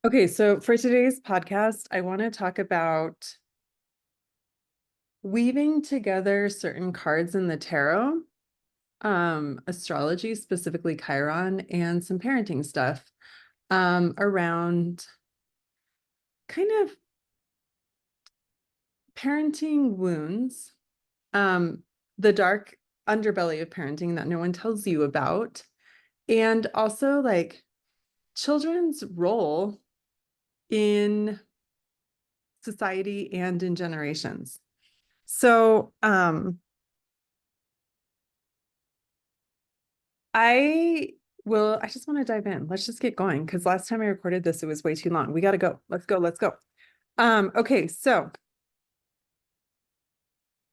Okay, so for today's podcast, I want to talk about weaving together certain cards in the tarot, astrology, specifically Chiron, and some parenting stuff around kind of parenting wounds, um, the dark underbelly of parenting that no one tells you about, and also like children's role in society and in generations. So, I just want to dive in. Let's just get going because last time I recorded this, it was way too long. We got to go. Let's go. Let's go. Okay, so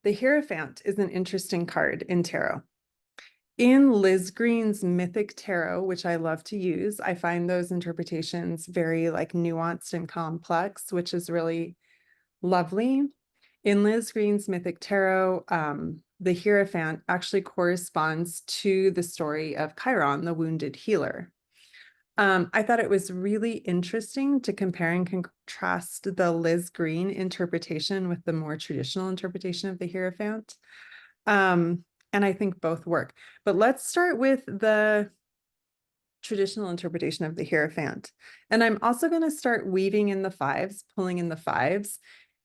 the Hierophant is an interesting card in tarot. In Liz Green's Mythic Tarot, which I love to use, I find those interpretations very like nuanced and complex, which is really lovely. In Liz Green's Mythic Tarot, the Hierophant actually corresponds to the story of Chiron, the wounded healer. I thought it was really interesting to compare and contrast the Liz Green interpretation with the more traditional interpretation of the Hierophant. And I think both work. But let's start with the traditional interpretation of the Hierophant. And I'm also going to start weaving in the fives, pulling in the fives.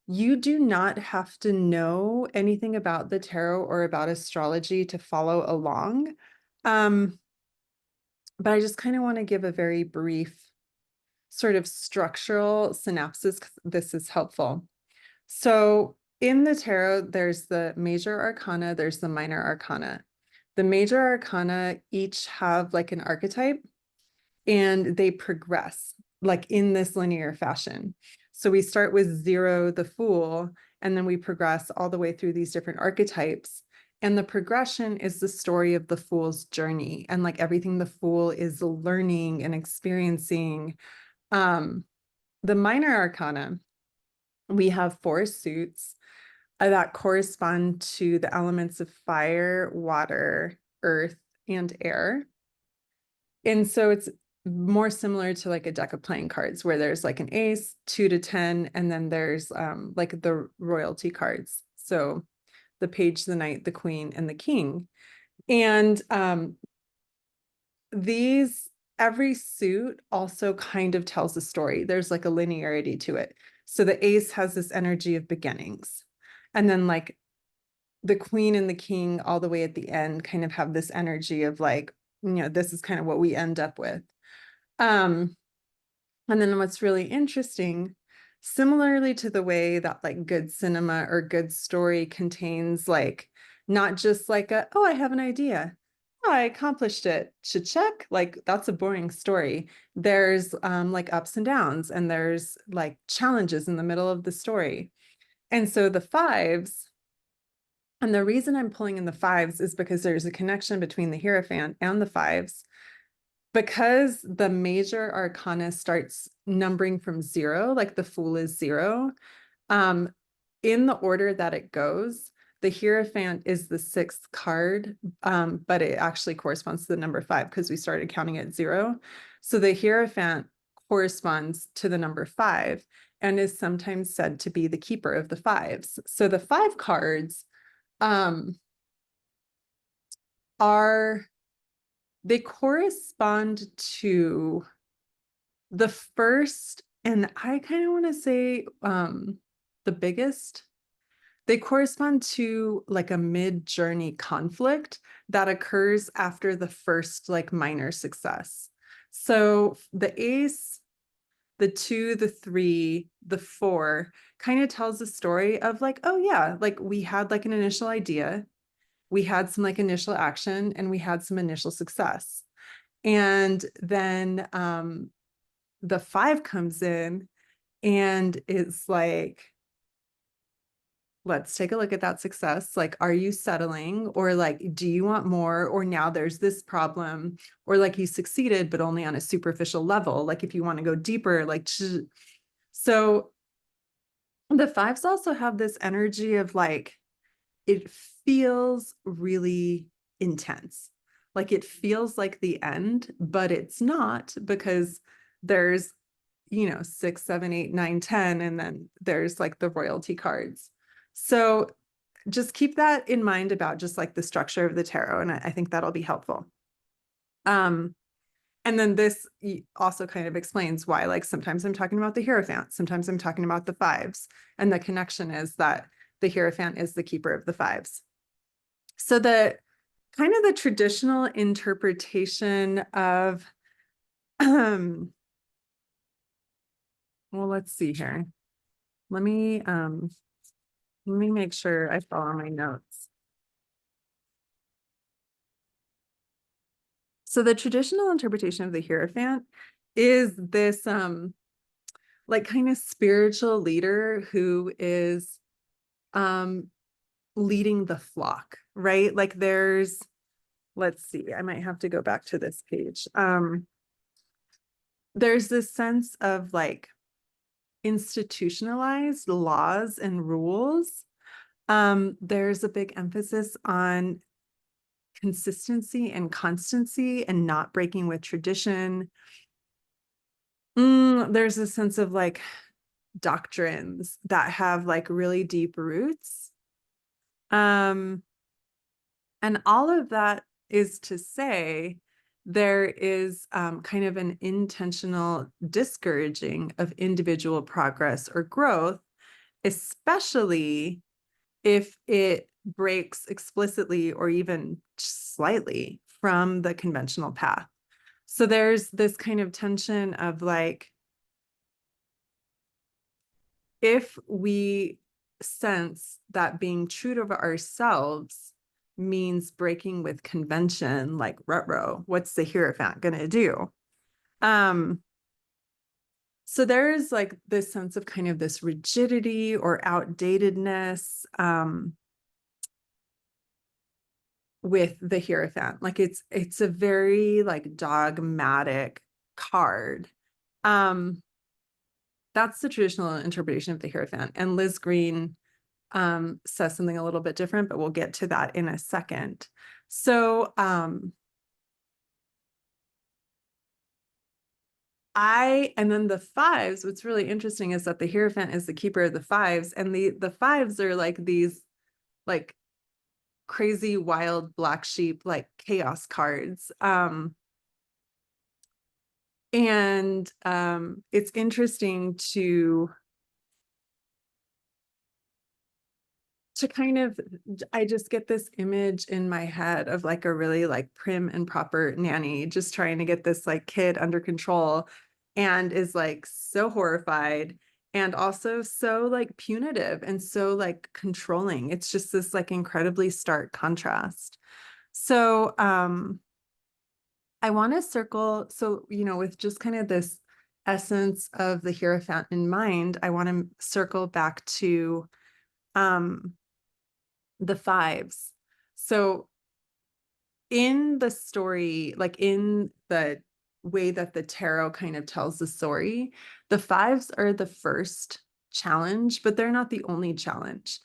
You do not have to know anything about the tarot or about astrology to follow along. But I just kind of want to give a very brief sort of structural synopsis because this is helpful. So in the tarot, there's the major arcana, there's the minor arcana. The major arcana each have like an archetype and they progress like in this linear fashion. So we start with 0, the Fool, and then we progress all the way through these different archetypes. And the progression is the story of the Fool's journey and like everything the Fool is learning and experiencing. The minor arcana, we have 4 suits that correspond to the elements of fire, water, earth, and air. And so it's more similar to like a deck of playing cards where there's like an ace, 2 to 10, and then there's like the royalty cards. So the page, the knight, the queen, and the king. And every suit also kind of tells a story. There's like a linearity to it. So the ace has this energy of beginnings. And then like the queen and the king all the way at the end kind of have this energy of like, this is kind of what we end up with. And then what's really interesting, similarly to the way that like good cinema or good story contains like, not just like oh, I have an idea. Oh, I accomplished it. Check. Like that's a boring story. There's like ups and downs and there's like challenges in the middle of the story. And so the fives, and the reason I'm pulling in the fives is because there's a connection between the Hierophant and the fives. Because the major arcana starts numbering from 0, like the Fool is 0, in the order that it goes, the Hierophant is the 6th card, but it actually corresponds to the number 5 because we started counting at 0. So the Hierophant corresponds to the number 5 and is sometimes said to be the keeper of the fives. So the 5 cards they correspond to the first, and I kind of want to say the biggest. They correspond to like a mid-journey conflict that occurs after the first like minor success. So the ace, the 2, the 3, the 4 kind of tells the story of like, oh yeah, like we had like an initial idea, we had some like initial action, and we had some initial success. And then the 5 comes in and it's like, let's take a look at that success. Like, are you settling? Or like, do you want more? Or now there's this problem. Or like you succeeded, but only on a superficial level. Like if you want to go deeper, like, so the 5s also have this energy of like, it feels really intense. Like it feels like the end, but it's not because there's 6, 7, 8, 9, 10, and then there's like the royalty cards. So just keep that in mind about just like the structure of the tarot, and I think that'll be helpful. And then this also kind of explains why, like, sometimes I'm talking about the Hierophant, sometimes I'm talking about the fives, and the connection is that the Hierophant is the keeper of the fives. So the kind of the traditional interpretation of, well, let's see here. Let me make sure I follow my notes. So the traditional interpretation of the Hierophant is this like kind of spiritual leader who is leading the flock, right? Like let's see, I might have to go back to this page. There's this sense of like institutionalized laws and rules. There's a big emphasis on consistency and constancy and not breaking with tradition. There's a sense of like doctrines that have like really deep roots. And all of that is to say there is kind of an intentional discouraging of individual progress or growth, especially if it breaks explicitly or even slightly from the conventional path. So there's this kind of tension of like, if we sense that being true to ourselves means breaking with convention, like ruh-roh, what's the Hierophant gonna do? So there is like this sense of kind of this rigidity or outdatedness with the Hierophant. Like it's a very like dogmatic card. That's the traditional interpretation of the Hierophant. And Liz Green says something a little bit different, but we'll get to that in a second. So and then the fives, what's really interesting is that the Hierophant is the keeper of the fives, and the fives are like these like crazy wild black sheep, like chaos cards. And it's interesting to kind of, I just get this image in my head of like a really like prim and proper nanny just trying to get this like kid under control, and is like so horrified and also so like punitive and so like controlling. It's just this like incredibly stark contrast. So I want to circle, so with just kind of this essence of the Hierophant in mind, I want to circle back to the fives. So in the story, like in the way that the tarot kind of tells the story, the fives are the first challenge, but they're not the only challenge.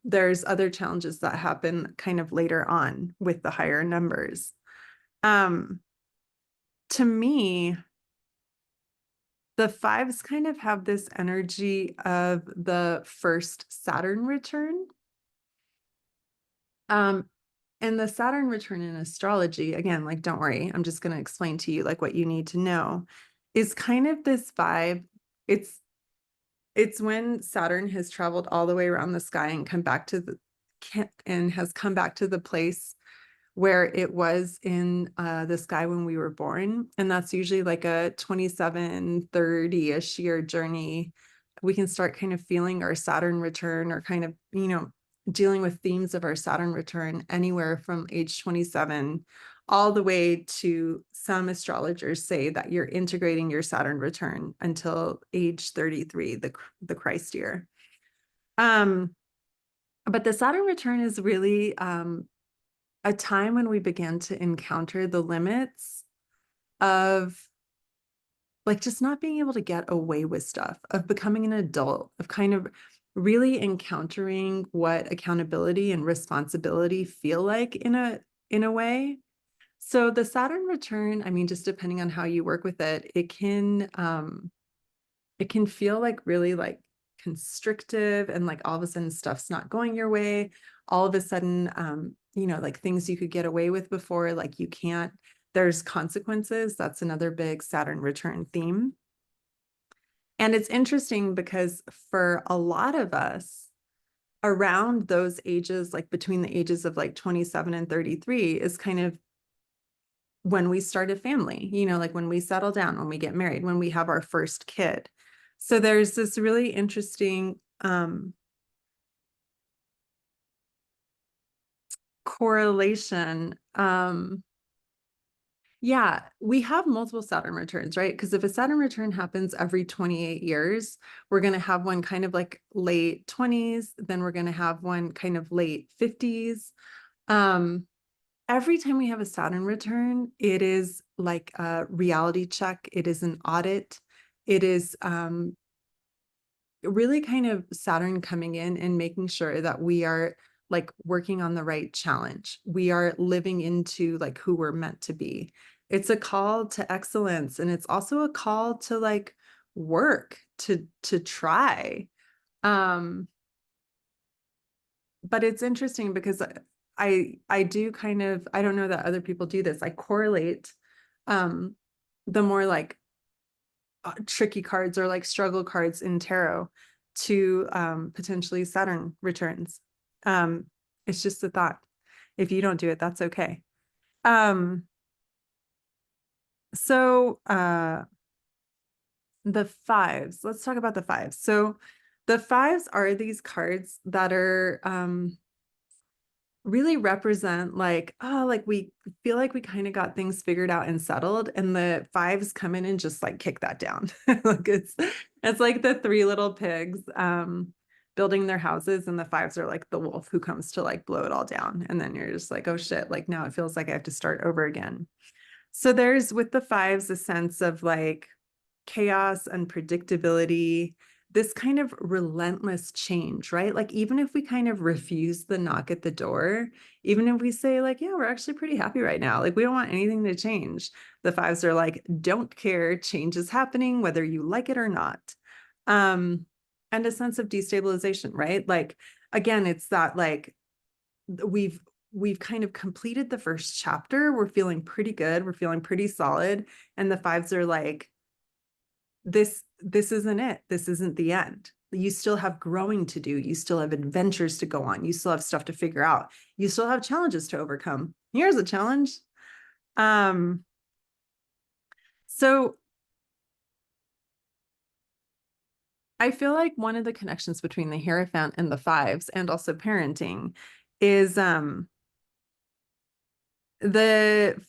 There's other challenges that happen kind of later on with the higher numbers. To me, the fives kind of have this energy of the first Saturn return. And the Saturn return in astrology, again, like, don't worry, I'm just going to explain to you like what you need to know, is kind of this vibe. It's when Saturn has traveled all the way around the sky and has come back to the place where it was in the sky when we were born. And that's usually like a 27, 30-ish year journey. We can start kind of feeling our Saturn return, or kind of, dealing with themes of our Saturn return anywhere from age 27 all the way to, some astrologers say that you're integrating your Saturn return until age 33, the Christ year. But the Saturn return is really a time when we begin to encounter the limits of like just not being able to get away with stuff, of becoming an adult, of kind of really encountering what accountability and responsibility feel like in a way. So the Saturn return, I mean, just depending on how you work with it, it can it can feel like really like constrictive, and like all of a sudden stuff's not going your way. All of a sudden, you know, like things you could get away with before, like you can't, there's consequences. That's another big Saturn return theme. And it's interesting because for a lot of us, around those ages, like between the ages of like 27 and 33, is kind of when we start a family, you know, like when we settle down, when we get married, when we have our first kid. So there's this really interesting correlation. Yeah, we have multiple Saturn returns, right? Because if a Saturn return happens every 28 years, we're going to have one kind of like late 20s, then we're going to have one kind of late 50s. Every time we have a Saturn return, it is like a reality check. It is an audit. It is really kind of Saturn coming in and making sure that we are like working on the right challenge. We are living into like who we're meant to be. It's a call to excellence, and it's also a call to like work, to try. Um, but it's interesting because I do kind of, I don't know that other people do this. I correlate um the more like tricky cards or like struggle cards in tarot to potentially Saturn returns. Um, it's just a thought. If you don't do it, that's okay. Um, so the fives, let's talk about the fives. So the fives are these cards that are really represent like, oh, like we feel like we kind of got things figured out and settled, and the fives come in and just like kick that down. Like it's like the three little pigs building their houses, and the fives are like the wolf who comes to like blow it all down. And then you're just like, oh shit, like now it feels like I have to start over again. So there's with the fives a sense of like chaos, unpredictability, this kind of relentless change, right? Like even if we kind of refuse the knock at the door, even if we say like, yeah, we're actually pretty happy right now, like we don't want anything to change, the fives are like, don't care, change is happening whether you like it or not. And a sense of destabilization, right? Like again, it's that like we've kind of completed the first chapter, we're feeling pretty good, we're feeling pretty solid, and the fives are like, this isn't it. This isn't the end. You still have growing to do. You still have adventures to go on. You still have stuff to figure out. You still have challenges to overcome. Here's a challenge. So I feel like one of the connections between the Hierophant and the fives, and also parenting, is the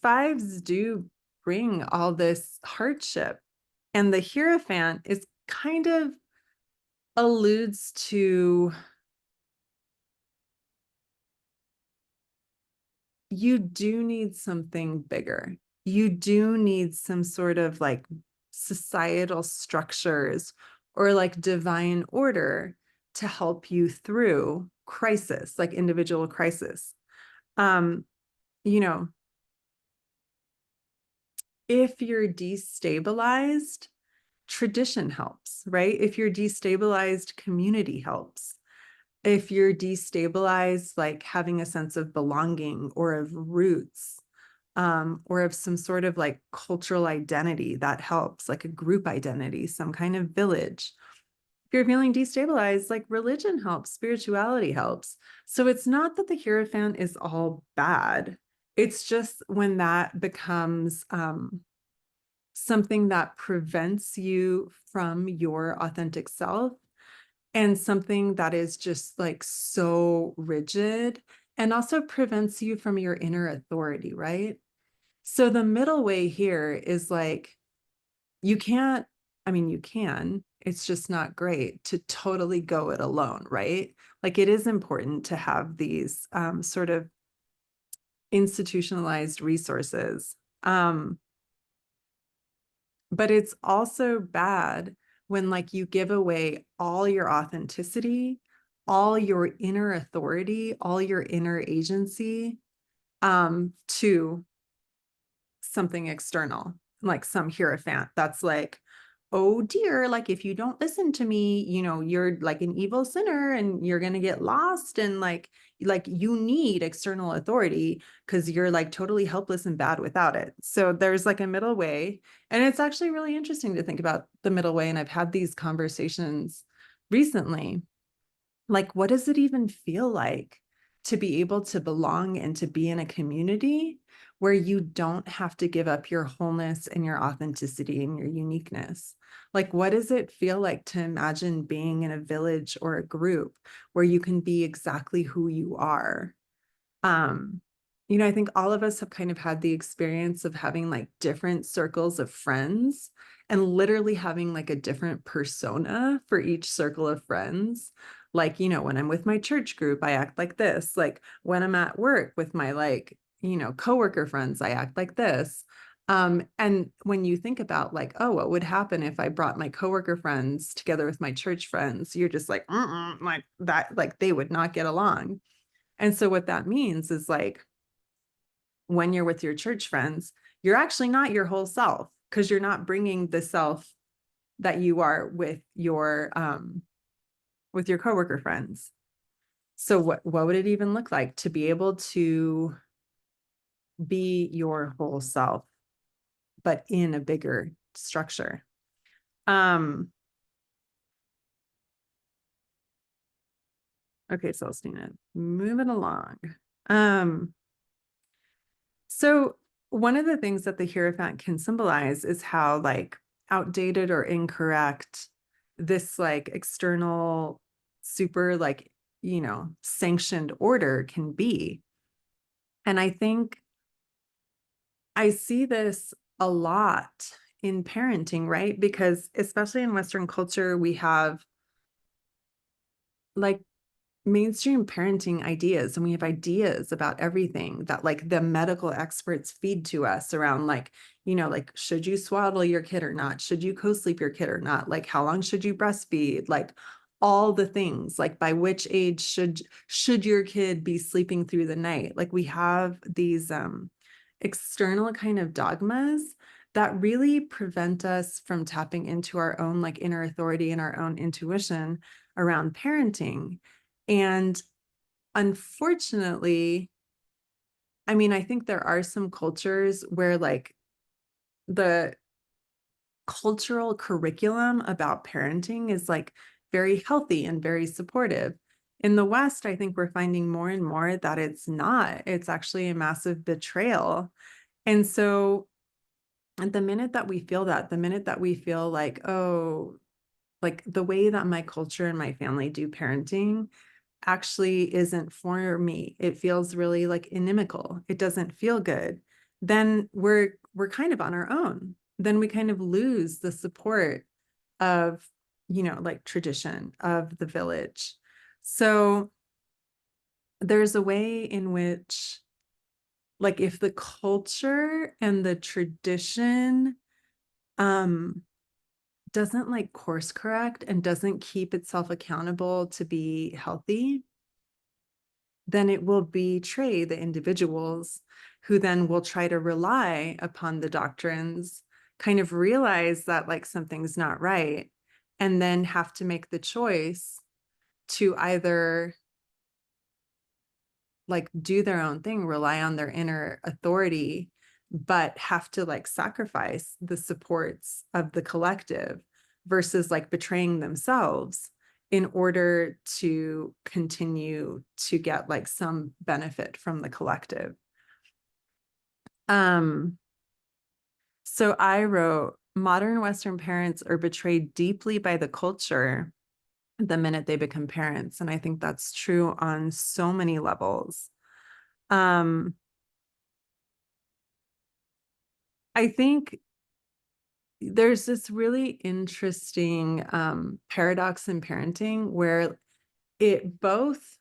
fives do bring all this hardship, and the Hierophant is kind of alludes to, you do need something bigger. You do need some sort of like societal structures or like divine order to help you through crisis, like individual crisis. Um, you know, if you're destabilized, tradition helps, right? If you're destabilized, community helps. If you're destabilized, like having a sense of belonging or of roots, or of some sort of like cultural identity, that helps, like a group identity, some kind of village. If you're feeling destabilized, like religion helps, spirituality helps. So it's not that the Hierophant is all bad. It's just when that becomes something that prevents you from your authentic self, and something that is just like so rigid, and also prevents you from your inner authority, right? So the middle way here is like, you can't, I mean, you can, it's just not great to totally go it alone, right? Like it is important to have these sort of institutionalized resources. But it's also bad when like you give away all your authenticity, all your inner authority, all your inner agency to something external, like some Hierophant that's like, oh dear, like if you don't listen to me, you're like an evil sinner and you're going to get lost. And like you need external authority because you're like totally helpless and bad without it. So there's like a middle way. And it's actually really interesting to think about the middle way. And I've had these conversations recently. Like, what does it even feel like to be able to belong and to be in a community where you don't have to give up your wholeness and your authenticity and your uniqueness? Like, what does it feel like to imagine being in a village or a group where you can be exactly who you are? Um, I think all of us have kind of had the experience of having like different circles of friends and literally having like a different persona for each circle of friends. Like, when I'm with my church group, I act like this. Like when I'm at work with my coworker friends, I act like this. And when you think about like, oh, what would happen if I brought my coworker friends together with my church friends? You're just like, like that, like they would not get along. And so what that means is like when you're with your church friends, you're actually not your whole self because you're not bringing the self that you are with your coworker friends. So what would it even look like to be able to be your whole self, but in a bigger structure? Okay, Celestina, moving along. So one of the things that the Hierophant can symbolize is how like outdated or incorrect this like external super like, sanctioned order can be. And I think I see this a lot in parenting, right? Because especially in Western culture, we have like mainstream parenting ideas and we have ideas about everything that like the medical experts feed to us around like like should you swaddle your kid or not, should you co-sleep your kid or not, like how long should you breastfeed, like all the things, like by which age should your kid be sleeping through the night. Like we have these external kind of dogmas that really prevent us from tapping into our own like inner authority and our own intuition around parenting. And unfortunately, I mean, I think there are some cultures where like the cultural curriculum about parenting is like very healthy and very supportive. In the West, I think we're finding more and more that it's not. It's actually a massive betrayal. And so the minute that we feel that, the minute that we feel like, oh, like the way that my culture and my family do parenting actually isn't for me, it feels really like inimical, it doesn't feel good, then we're kind of on our own. Then we kind of lose the support of like tradition of the village. So there's a way in which like if the culture and the tradition um doesn't like course correct and doesn't keep itself accountable to be healthy, then it will betray the individuals who then will try to rely upon the doctrines, kind of realize that like something's not right, and then have to make the choice to either like do their own thing, rely on their inner authority, but have to like sacrifice the supports of the collective versus like betraying themselves in order to continue to get like some benefit from the collective. So I wrote, modern Western parents are betrayed deeply by the culture the minute they become parents. And I think that's true on so many levels. Um, I think there's this really interesting paradox in parenting where it both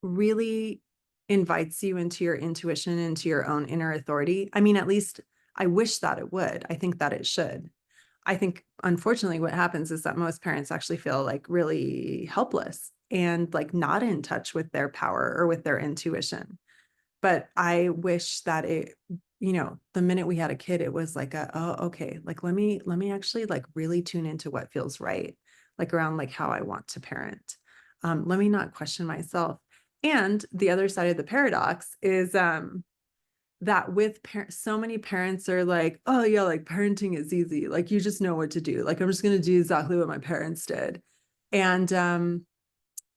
really invites you into your intuition, into your own inner authority. I mean, at least I wish that it would. I think that it should. I think, unfortunately, what happens is that most parents actually feel like really helpless and like not in touch with their power or with their intuition. But I wish that it you know, the minute we had a kid, it was like oh, okay, like let me actually like really tune into what feels right, like around like how I want to parent. Let me not question myself. And the other side of the paradox is that with so many parents are like, oh yeah, like parenting is easy. Like you just know what to do. Like I'm just going to do exactly what my parents did. And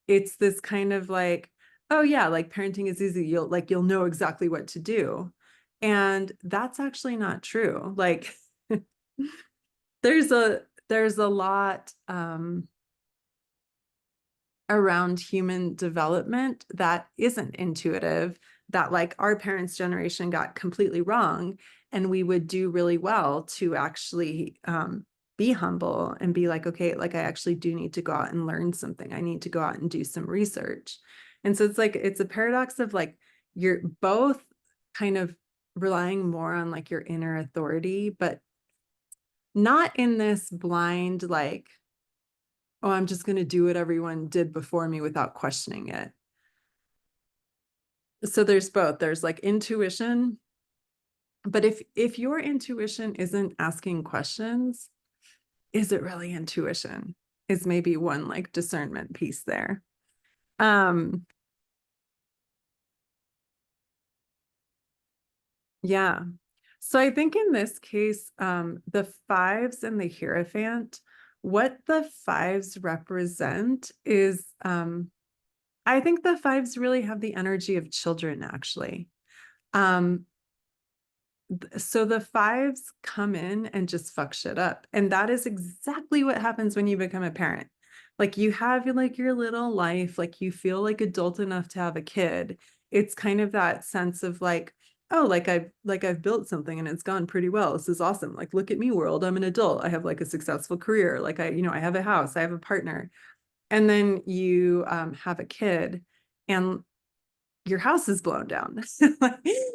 it's this kind of like, oh yeah, like parenting is easy. You'll know exactly what to do. And that's actually not true. Like there's a lot around human development that isn't intuitive, that like our parents' generation got completely wrong. And we would do really well to actually be humble and be like, okay, like I actually do need to go out and learn something. I need to go out and do some research. And so it's like, it's a paradox of like, you're both kind of relying more on like your inner authority, but not in this blind, like, oh, I'm just going to do what everyone did before me without questioning it. So there's both. There's like intuition, but if your intuition isn't asking questions, is it really intuition? Is maybe one like discernment piece there. Um, yeah. So I think in this case, the fives and the Hierophant, what the fives represent is, I think the fives really have the energy of children, actually. Um, so the fives come in and just fuck shit up. And that is exactly what happens when you become a parent. Like you have like your little life, like you feel like adult enough to have a kid. It's kind of that sense of like, oh, I've built something and it's gone pretty well. This is awesome. Like, look at me, world. I'm an adult. I have like a successful career. Like I have a house, I have a partner. And then you have a kid and your house is blown down.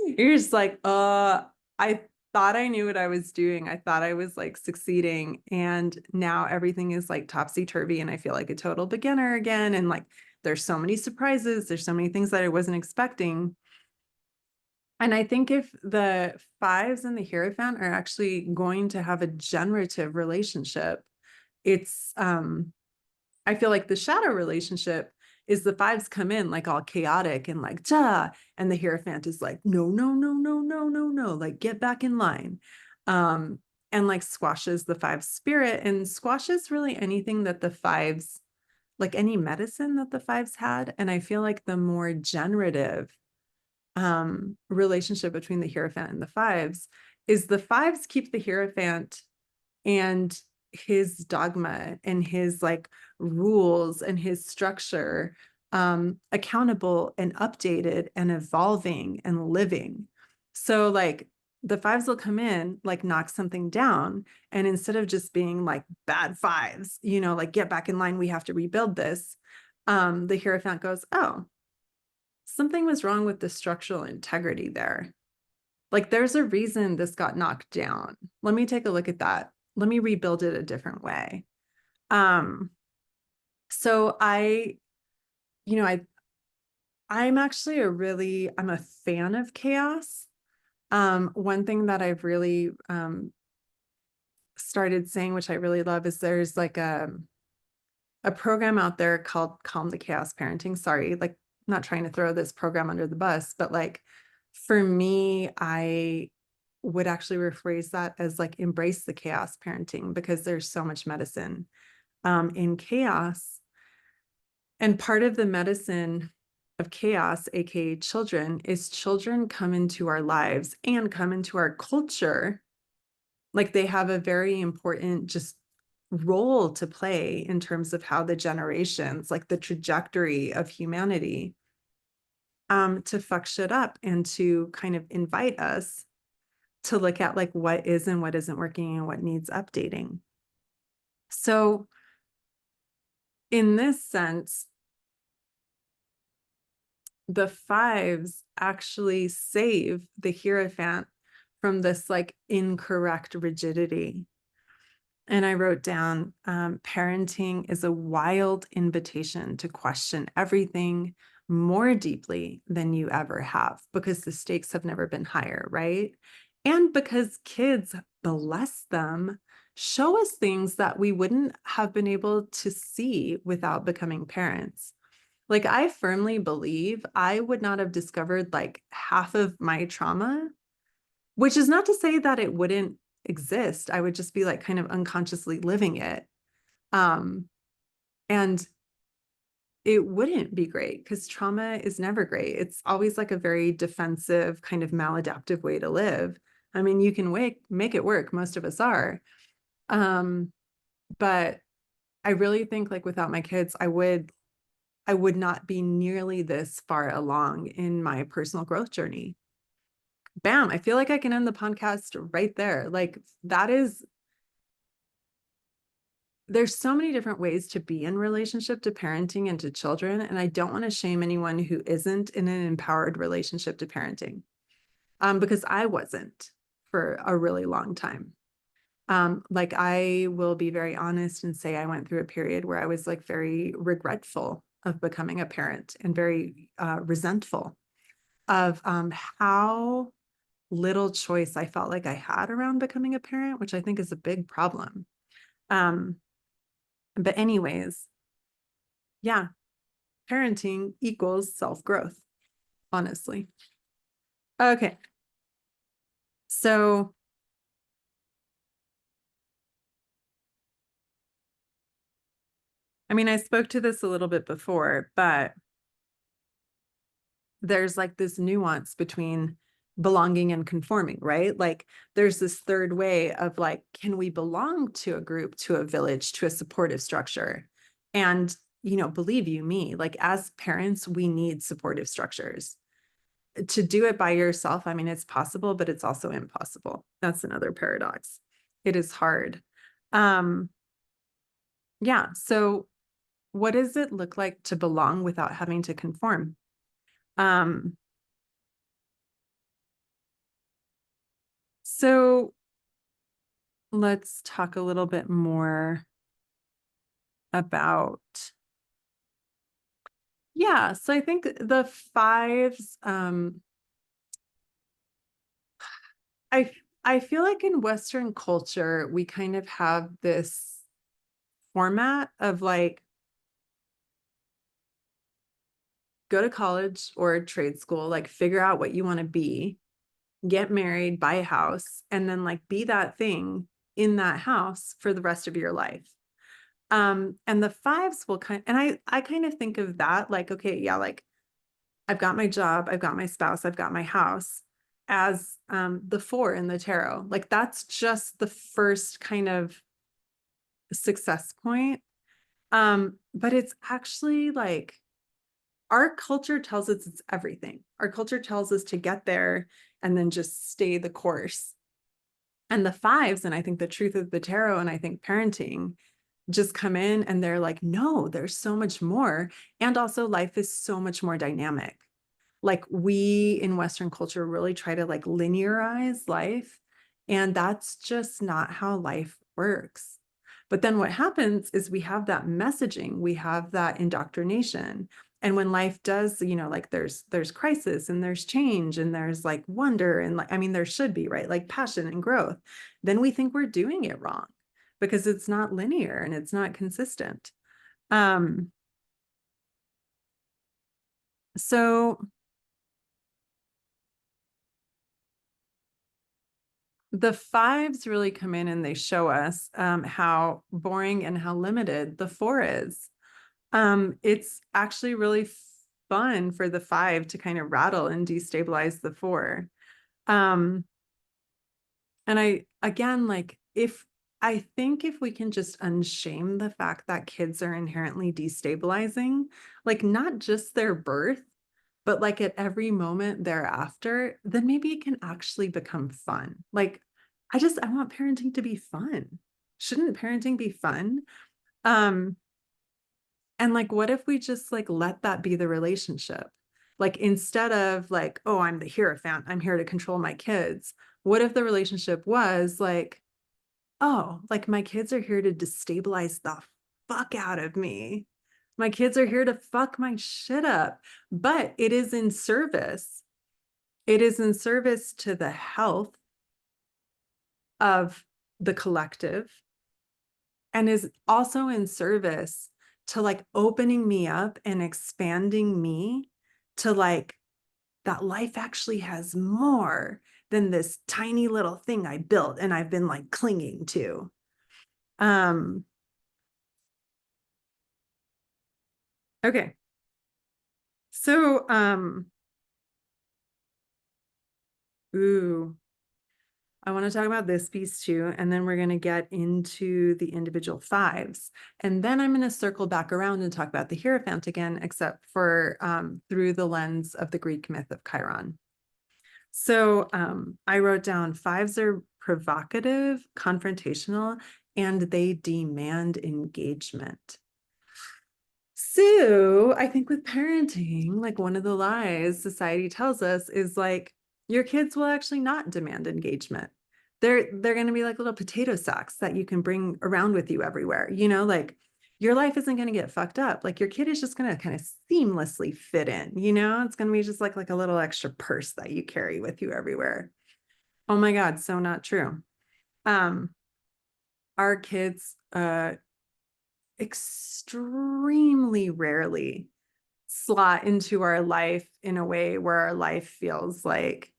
You're just like, I thought I knew what I was doing. I thought I was like succeeding. And now everything is like topsy-turvy and I feel like a total beginner again. And like there's so many surprises. There's so many things that I wasn't expecting. And I think if the fives and the Hierophant are actually going to have a generative relationship, it's I feel like the shadow relationship is the fives come in like all chaotic and like, duh. And the Hierophant is like, no, no, no, no, no, no, no, like get back in line. Um, and like squashes the five spirit and squashes really anything that the fives, like any medicine that the fives had. And I feel like the more generative relationship between the Hierophant and the fives is the fives keep the Hierophant and his dogma and his like rules and his structure accountable and updated and evolving and living. So like the fives will come in, like knock something down. And instead of just being like bad fives, you know, like get back in line, we have to rebuild this. The Hierophant goes, oh, something was wrong with the structural integrity there. Like there's a reason this got knocked down. Let me take a look at that. Let me rebuild it a different way. Um, so you know, I'm actually I'm a fan of chaos. One thing that I've really started saying, which I really love, is there's like a program out there called Calm the Chaos Parenting. Sorry, like not trying to throw this program under the bus, but like for me, I would actually rephrase that as like embrace the chaos parenting because there's so much medicine in chaos. And part of the medicine of chaos, aka children, is children come into our lives and come into our culture. Like they have a very important just role to play in terms of how the generations, like the trajectory of humanity, to fuck shit up and to kind of invite us to look at like what is and what isn't working and what needs updating. So in this sense, the fives actually save the Hierophant from this like incorrect rigidity. And I wrote down parenting is a wild invitation to question everything, more deeply than you ever have because the stakes have never been higher, right? And because kids, bless them, show us things that we wouldn't have been able to see without becoming parents. Like, I firmly believe I would not have discovered like half of my trauma, which is not to say that it wouldn't exist. I would just be like kind of unconsciously living it. Um, and it wouldn't be great because trauma is never great. It's always like a very defensive, kind of maladaptive way to live. I mean, you can make it work. Most of us are. Um, but I really think like without my kids, I would not be nearly this far along in my personal growth journey. Bam, I feel like I can end the podcast right there. Like that is, there's so many different ways to be in relationship to parenting and to children. And I don't want to shame anyone who isn't in an empowered relationship to parenting, because I wasn't for a really long time. Like I will be very honest and say I went through a period where I was like very regretful of becoming a parent and very resentful of how little choice I felt like I had around becoming a parent, which I think is a big problem. Um, but anyways, yeah, parenting equals self-growth, honestly. Okay. So I mean, I spoke to this a little bit before, but there's like this nuance between belonging and conforming, right? Like there's this third way of like, can we belong to a group, to a village, to a supportive structure? And, believe you me, like as parents, we need supportive structures. To do it by yourself, I mean, it's possible, but it's also impossible. That's another paradox. It is hard. Um, yeah. So what does it look like to belong without having to conform? Um, so let's talk a little bit more about, yeah. So I think the fives, I I feel like in Western culture, we kind of have this format of like go to college or trade school, like figure out what you want to be, get married, buy a house, and then like be that thing in that house for the rest of your life. And the fives will and I kind of think of that like, okay, yeah, like I've got my job, I've got my spouse, I've got my house as the four in the tarot. Like that's just the first kind of success point. But it's actually like our culture tells us it's everything. Our culture tells us to get there and then just stay the course. And the fives, and I think the truth of the tarot, and I think parenting just come in and they're like, no, there's so much more. And also, life is so much more dynamic. Like, we in Western culture really try to like linearize life. And that's just not how life works. But then what happens is we have that messaging, we have that indoctrination. And when life does, like there's crisis and there's change and there's like wonder and like, I mean, there should be, right? Like passion and growth. Then we think we're doing it wrong because it's not linear and it's not consistent. Um, so the fives really come in and they show us how boring and how limited the four is. It's actually really fun for the five to kind of rattle and destabilize the four. Um, and again, like I think if we can just unshame the fact that kids are inherently destabilizing, like not just their birth, but like at every moment thereafter, then maybe it can actually become fun. Like I want parenting to be fun. Shouldn't parenting be fun? Um, and like, what if we just like let that be the relationship? Like instead of like, oh, I'm the Hierophant, I'm here to control my kids. What if the relationship was like, oh, like my kids are here to destabilize the fuck out of me. My kids are here to fuck my shit up, but it is in service. It is in service to the health of the collective, and is also in service to like opening me up and expanding me to like that life actually has more than this tiny little thing I built and I've been like clinging to. Um, okay. So, ooh, I want to talk about this piece too, and then we're going to get into the individual fives. And then I'm going to circle back around and talk about the Hierophant again, except for through the lens of the Greek myth of Chiron. So I wrote down fives are provocative, confrontational, and they demand engagement. So I think with parenting, like one of the lies society tells us is like your kids will actually not demand engagement. They're going to be like little potato sacks that you can bring around with you everywhere. You know, like your life isn't going to get fucked up. Like your kid is just going to kind of seamlessly fit in, you know? It's going to be just like a little extra purse that you carry with you everywhere. Oh my God, so not true. Um our kids extremely rarely slot into our life in a way where our life feels like,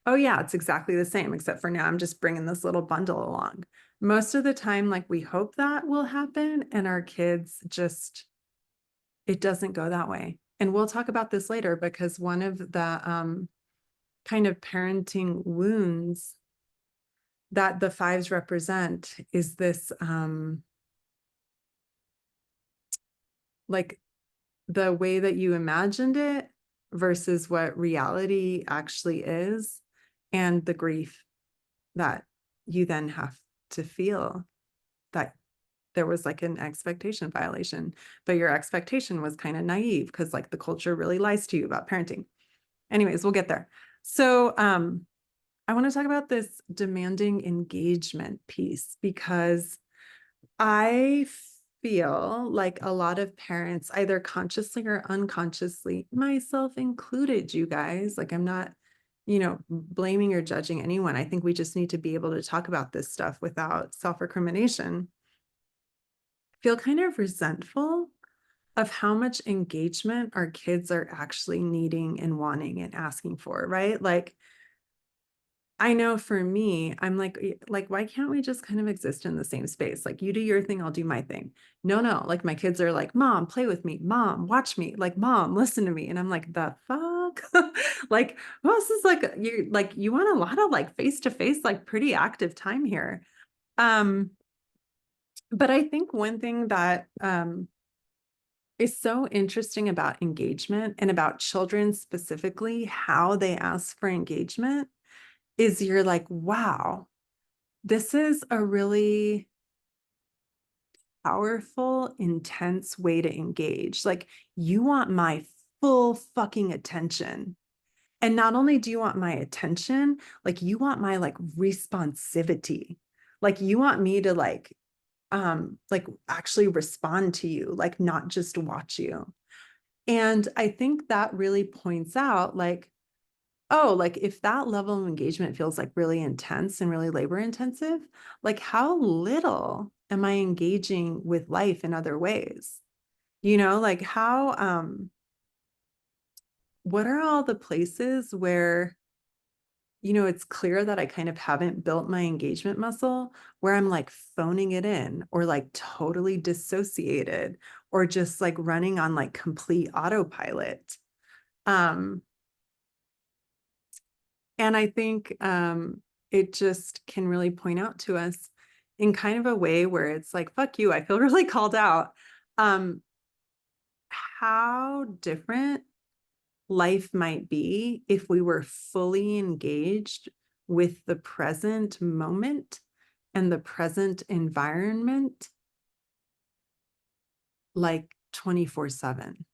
oh yeah, it's exactly the same, except for now I'm just bringing this little bundle along. Most of the time, like we hope that will happen, and our kids just, it doesn't go that way. And we'll talk about this later because one of the kind of parenting wounds that the fives represent is this like the way that you imagined it versus what reality actually is, and the grief that you then have to feel that there was like an expectation violation, but your expectation was kind of naive because like the culture really lies to you about parenting. Anyways, we'll get there. So I want to talk about this demanding engagement piece because I feel like a lot of parents, either consciously or unconsciously, myself included, you guys, like I'm not, you know, blaming or judging anyone. I think we just need to be able to talk about this stuff without self-recrimination. Feel kind of resentful of how much engagement our kids are actually needing and wanting and asking for, right? Like I know for me, I'm like, why can't we just kind of exist in the same space? Like you do your thing, I'll do my thing. No, like my kids are like, Mom, play with me. Mom, watch me. Like, Mom, listen to me. And I'm like, the fuck? Like, well, this is like you want a lot of like face-to-face, like pretty active time here. Um, but I think one thing that is so interesting about engagement and about children specifically, how they ask for engagement is you're like, wow, this is a really powerful, intense way to engage. Like, you want my full fucking attention. And not only do you want my attention, like you want my like responsivity. Like you want me to like actually respond to you, like not just watch you. And I think that really points out like, oh, like if that level of engagement feels like really intense and really labor intensive, like how little am I engaging with life in other ways? You know, like how, what are all the places where, you know, it's clear that I kind of haven't built my engagement muscle where I'm like phoning it in or like totally dissociated or just like running on like complete autopilot. Um, And I think it just can really point out to us in kind of a way where it's like, fuck you, I feel really called out. Um, how different life might be if we were fully engaged with the present moment and the present environment, like 24/7.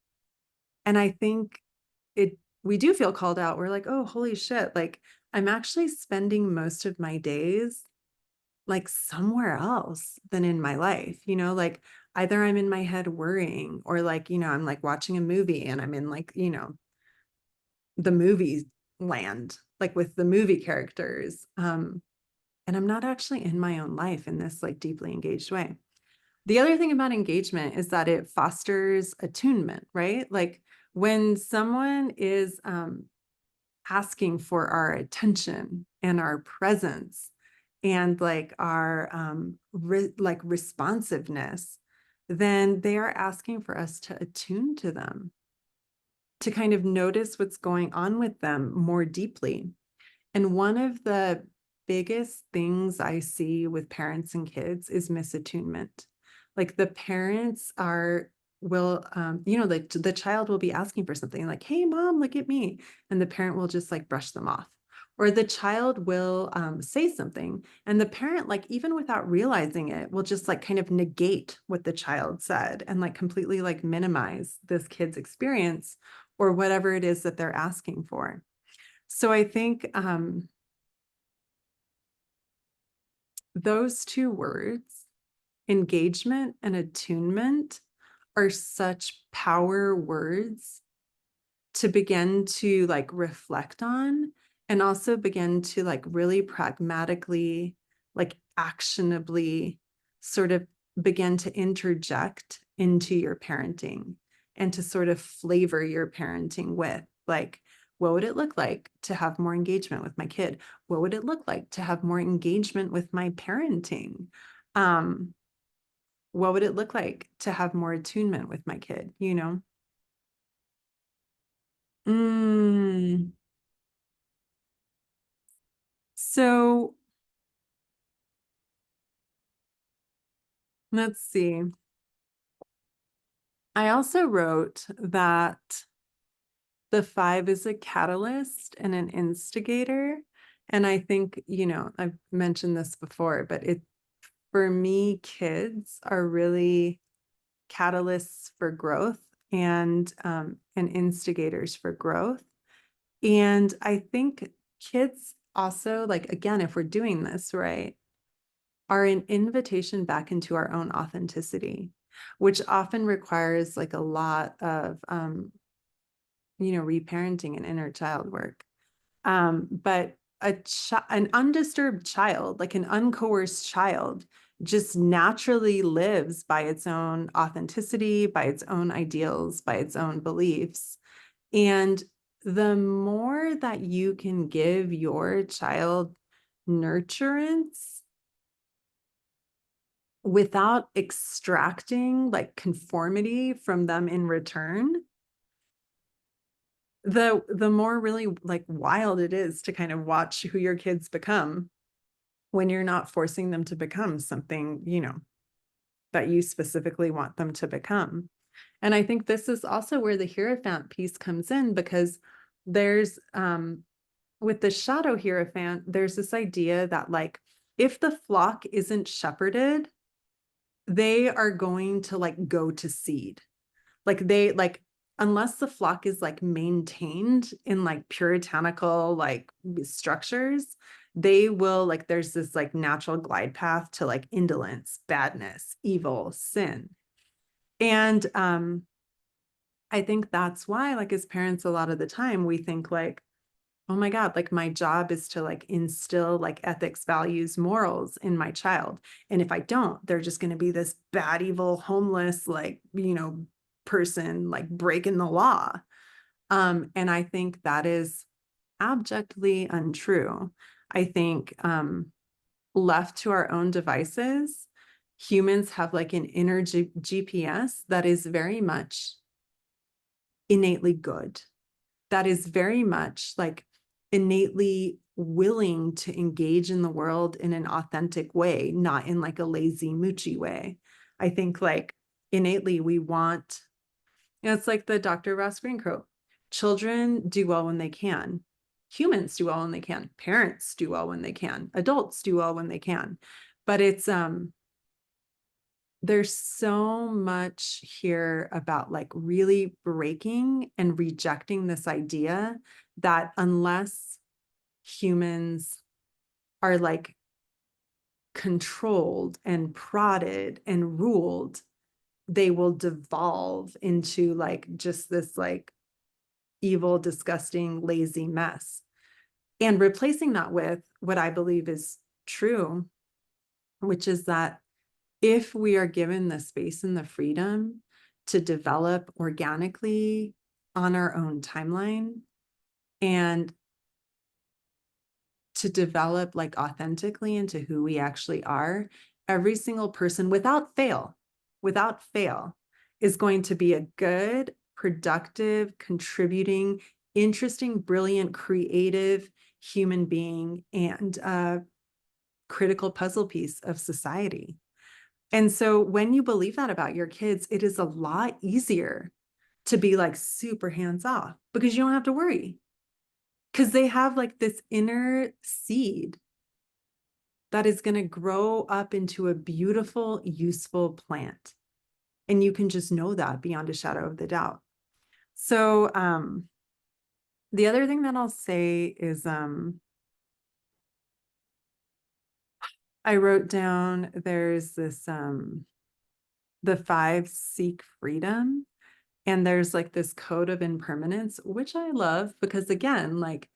And I think we do feel called out. We're like, oh, holy shit. Like, I'm actually spending most of my days like somewhere else than in my life, like either I'm in my head worrying or like, I'm like watching a movie and I'm in like, the movie land, like with the movie characters. And I'm not actually in my own life in this like deeply engaged way. The other thing about engagement is that it fosters attunement, right? Like when someone is asking for our attention and our presence and like our like responsiveness, then they are asking for us to attune to them, to kind of notice what's going on with them more deeply. And one of the biggest things I see with parents and kids is misattunement. Like the parents will, like the child will be asking for something like, hey, mom, look at me. And the parent will just like brush them off. Or the child will say something and the parent, like, even without realizing it, will just like kind of negate what the child said and like completely like minimize this kid's experience or whatever it is that they're asking for. So I think those two words, engagement and attunement, are such power words to begin to like reflect on and also begin to like really pragmatically, like actionably sort of begin to interject into your parenting and to sort of flavor your parenting with like, what would it look like to have more engagement with my kid? What would it look like to have more engagement with my parenting? What would it look like to have more attunement with my kid, Mm. So let's see. I also wrote that the 5 is a catalyst and an instigator. And I think, I've mentioned this before, but for me, kids are really catalysts for growth and instigators for growth. And I think kids also, like, again, if we're doing this right, are an invitation back into our own authenticity, which often requires like a lot of, reparenting and inner child work. But an undisturbed child, like an uncoerced child, just naturally lives by its own authenticity, by its own ideals, by its own beliefs. And the more that you can give your child nurturance without extracting like conformity from them in return, the more really like wild it is to kind of watch who your kids become when you're not forcing them to become something, that you specifically want them to become. And I think this is also where the Hierophant piece comes in, because there's with the shadow Hierophant, there's this idea that like if the flock isn't shepherded, they are going to like go to seed. Like they like, unless the flock is like maintained in like puritanical like structures, they will like, there's this like natural glide path to like indolence, badness, evil, sin. And I think that's why, like, as parents, a lot of the time we think like, oh my God, like my job is to like instill like ethics, values, morals in my child. And if I don't, they're just going to be this bad, evil, homeless, like, person like breaking the law. And I think that is abjectly untrue. I think left to our own devices, humans have like an inner GPS that is very much innately good, that is very much like innately willing to engage in the world in an authentic way, not in like a lazy moochy way. I think like innately we want, it's like the Dr. Ross Green quote, children do well when they can. Humans do well when they can. Parents do well when they can. Adults do well when they can. But there's so much here about like really breaking and rejecting this idea that unless humans are like controlled and prodded and ruled, they will devolve into like just this like evil, disgusting, lazy mess. And replacing that with what I believe is true, which is that if we are given the space and the freedom to develop organically on our own timeline and to develop like authentically into who we actually are, every single person without fail, is going to be a good, productive, contributing, interesting, brilliant, creative human being and a critical puzzle piece of society. And so when you believe that about your kids, it is a lot easier to be like super hands off because you don't have to worry because they have like this inner seed that is going to grow up into a beautiful, useful plant. And you can just know that beyond a shadow of the doubt. So the other thing that I'll say is I wrote down there's this the 5 seek freedom. And there's like this code of impermanence, which I love because again, like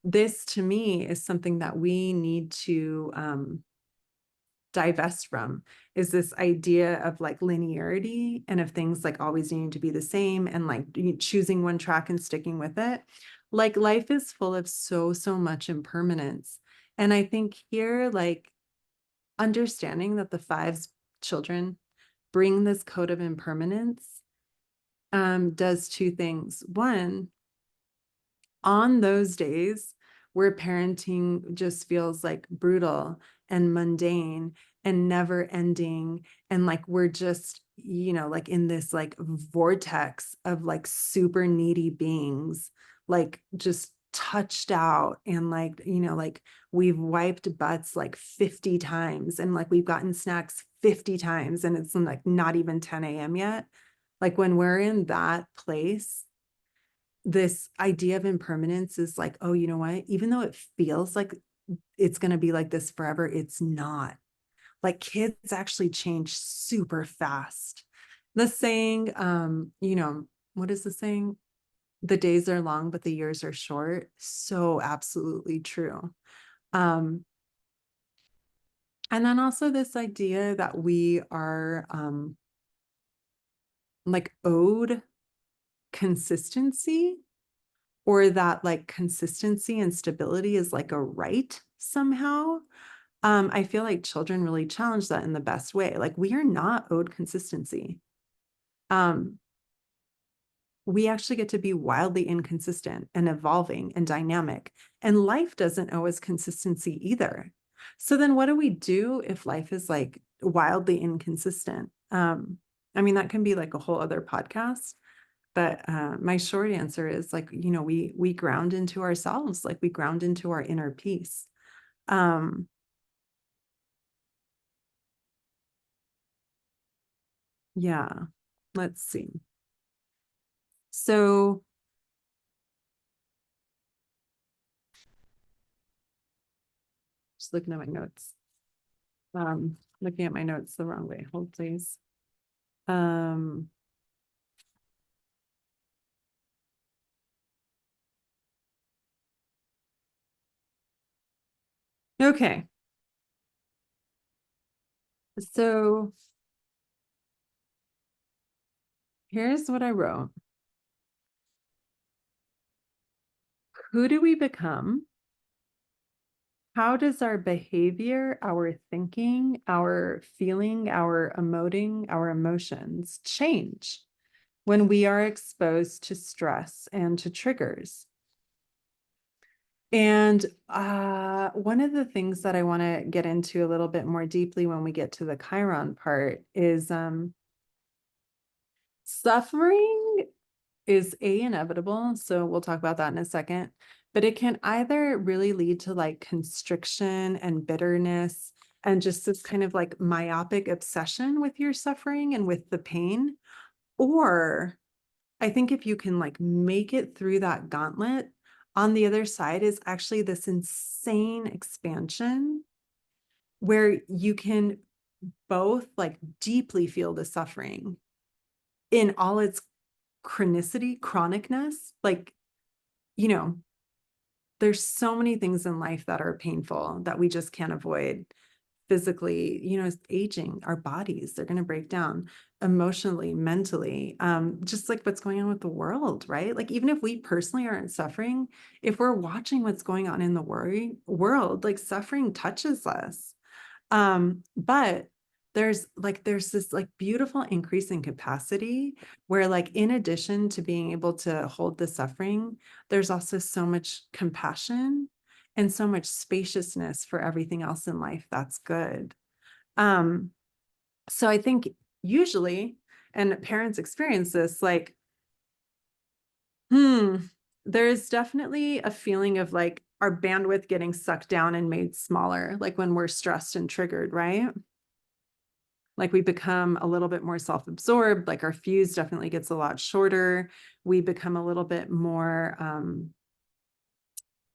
this to me is something that we need to divest from, is this idea of like linearity and of things like always needing to be the same and like choosing one track and sticking with it. Like life is full of so much impermanence. And I think here, like understanding that the 5's children bring this code of impermanence does 2 things. One, on those days where parenting just feels like brutal and mundane and never ending, and like we're just, you know, like in this like vortex of like super needy beings, like just touched out and like, you know, like we've wiped butts like 50 times and like we've gotten snacks 50 times and it's like not even 10 a.m. yet. Like when we're in that place, this idea of impermanence is like, oh, you know what? Even though it feels like it's going to be like this forever, it's not. Like kids actually change super fast. The saying, you know, what is the saying? The days are long, but the years are short. So absolutely true. And then also this idea that we are like owed consistency, or that like consistency and stability is like a right somehow. I feel like children really challenge that in the best way. Like we are not owed consistency. Um, we actually get to be wildly inconsistent and evolving and dynamic. And life doesn't owe us consistency either. So then what do we do if life is like wildly inconsistent? I mean, that can be like a whole other podcast. But my short answer is like, you know, we ground into ourselves, like we ground into our inner peace. Um, yeah, let's see. So just looking at my notes. Looking at my notes the wrong way. Hold please. Um, okay. So here's what I wrote. Who do we become? How does our behavior, our thinking, our feeling, our emoting, our emotions change when we are exposed to stress and to triggers? And one of the things that I want to get into a little bit more deeply when we get to the Chiron part is suffering is inevitable. So we'll talk about that in a second. But it can either really lead to like constriction and bitterness and just this kind of like myopic obsession with your suffering and with the pain. Or I think if you can like make it through that gauntlet, on the other side is actually this insane expansion where you can both like deeply feel the suffering in all its chronicness. Like, you know, there's so many things in life that are painful that we just can't avoid physically, aging, our bodies, they're going to break down emotionally, mentally, just like what's going on with the world, right? Like, even if we personally aren't suffering, if we're watching what's going on in the world, like suffering touches us. But there's this like beautiful increase in capacity where, like, in addition to being able to hold the suffering, there's also so much compassion and so much spaciousness for everything else in life that's good. Um, so I think usually, and parents experience this, like, there's definitely a feeling of like our bandwidth getting sucked down and made smaller, like when we're stressed and triggered, right? Like, we become a little bit more self-absorbed, like our fuse definitely gets a lot shorter. We become a little bit more,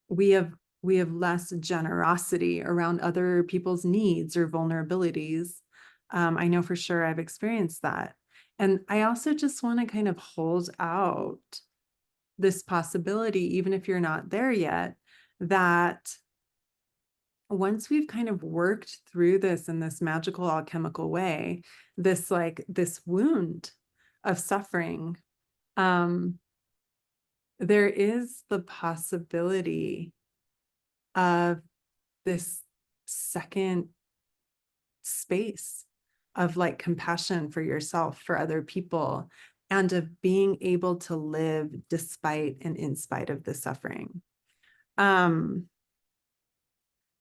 we have less generosity around other people's needs or vulnerabilities. I know for sure I've experienced that. And I also just want to kind of hold out this possibility, even if you're not there yet, that once we've kind of worked through this in this magical alchemical way, this wound of suffering, um, there is the possibility of this second space of like compassion for yourself, for other people, and of being able to live despite and in spite of the suffering.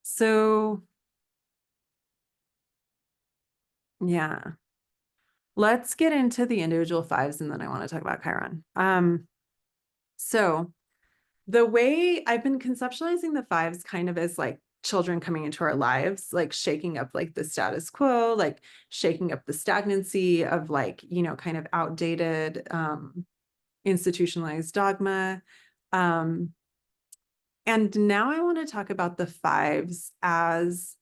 So yeah, let's get into the individual fives, and then I want to talk about Chiron. So the way I've been conceptualizing the fives kind of as like children coming into our lives, like shaking up like the status quo, like shaking up the stagnancy of like, kind of outdated, institutionalized dogma. Um, and now I want to talk about the fives as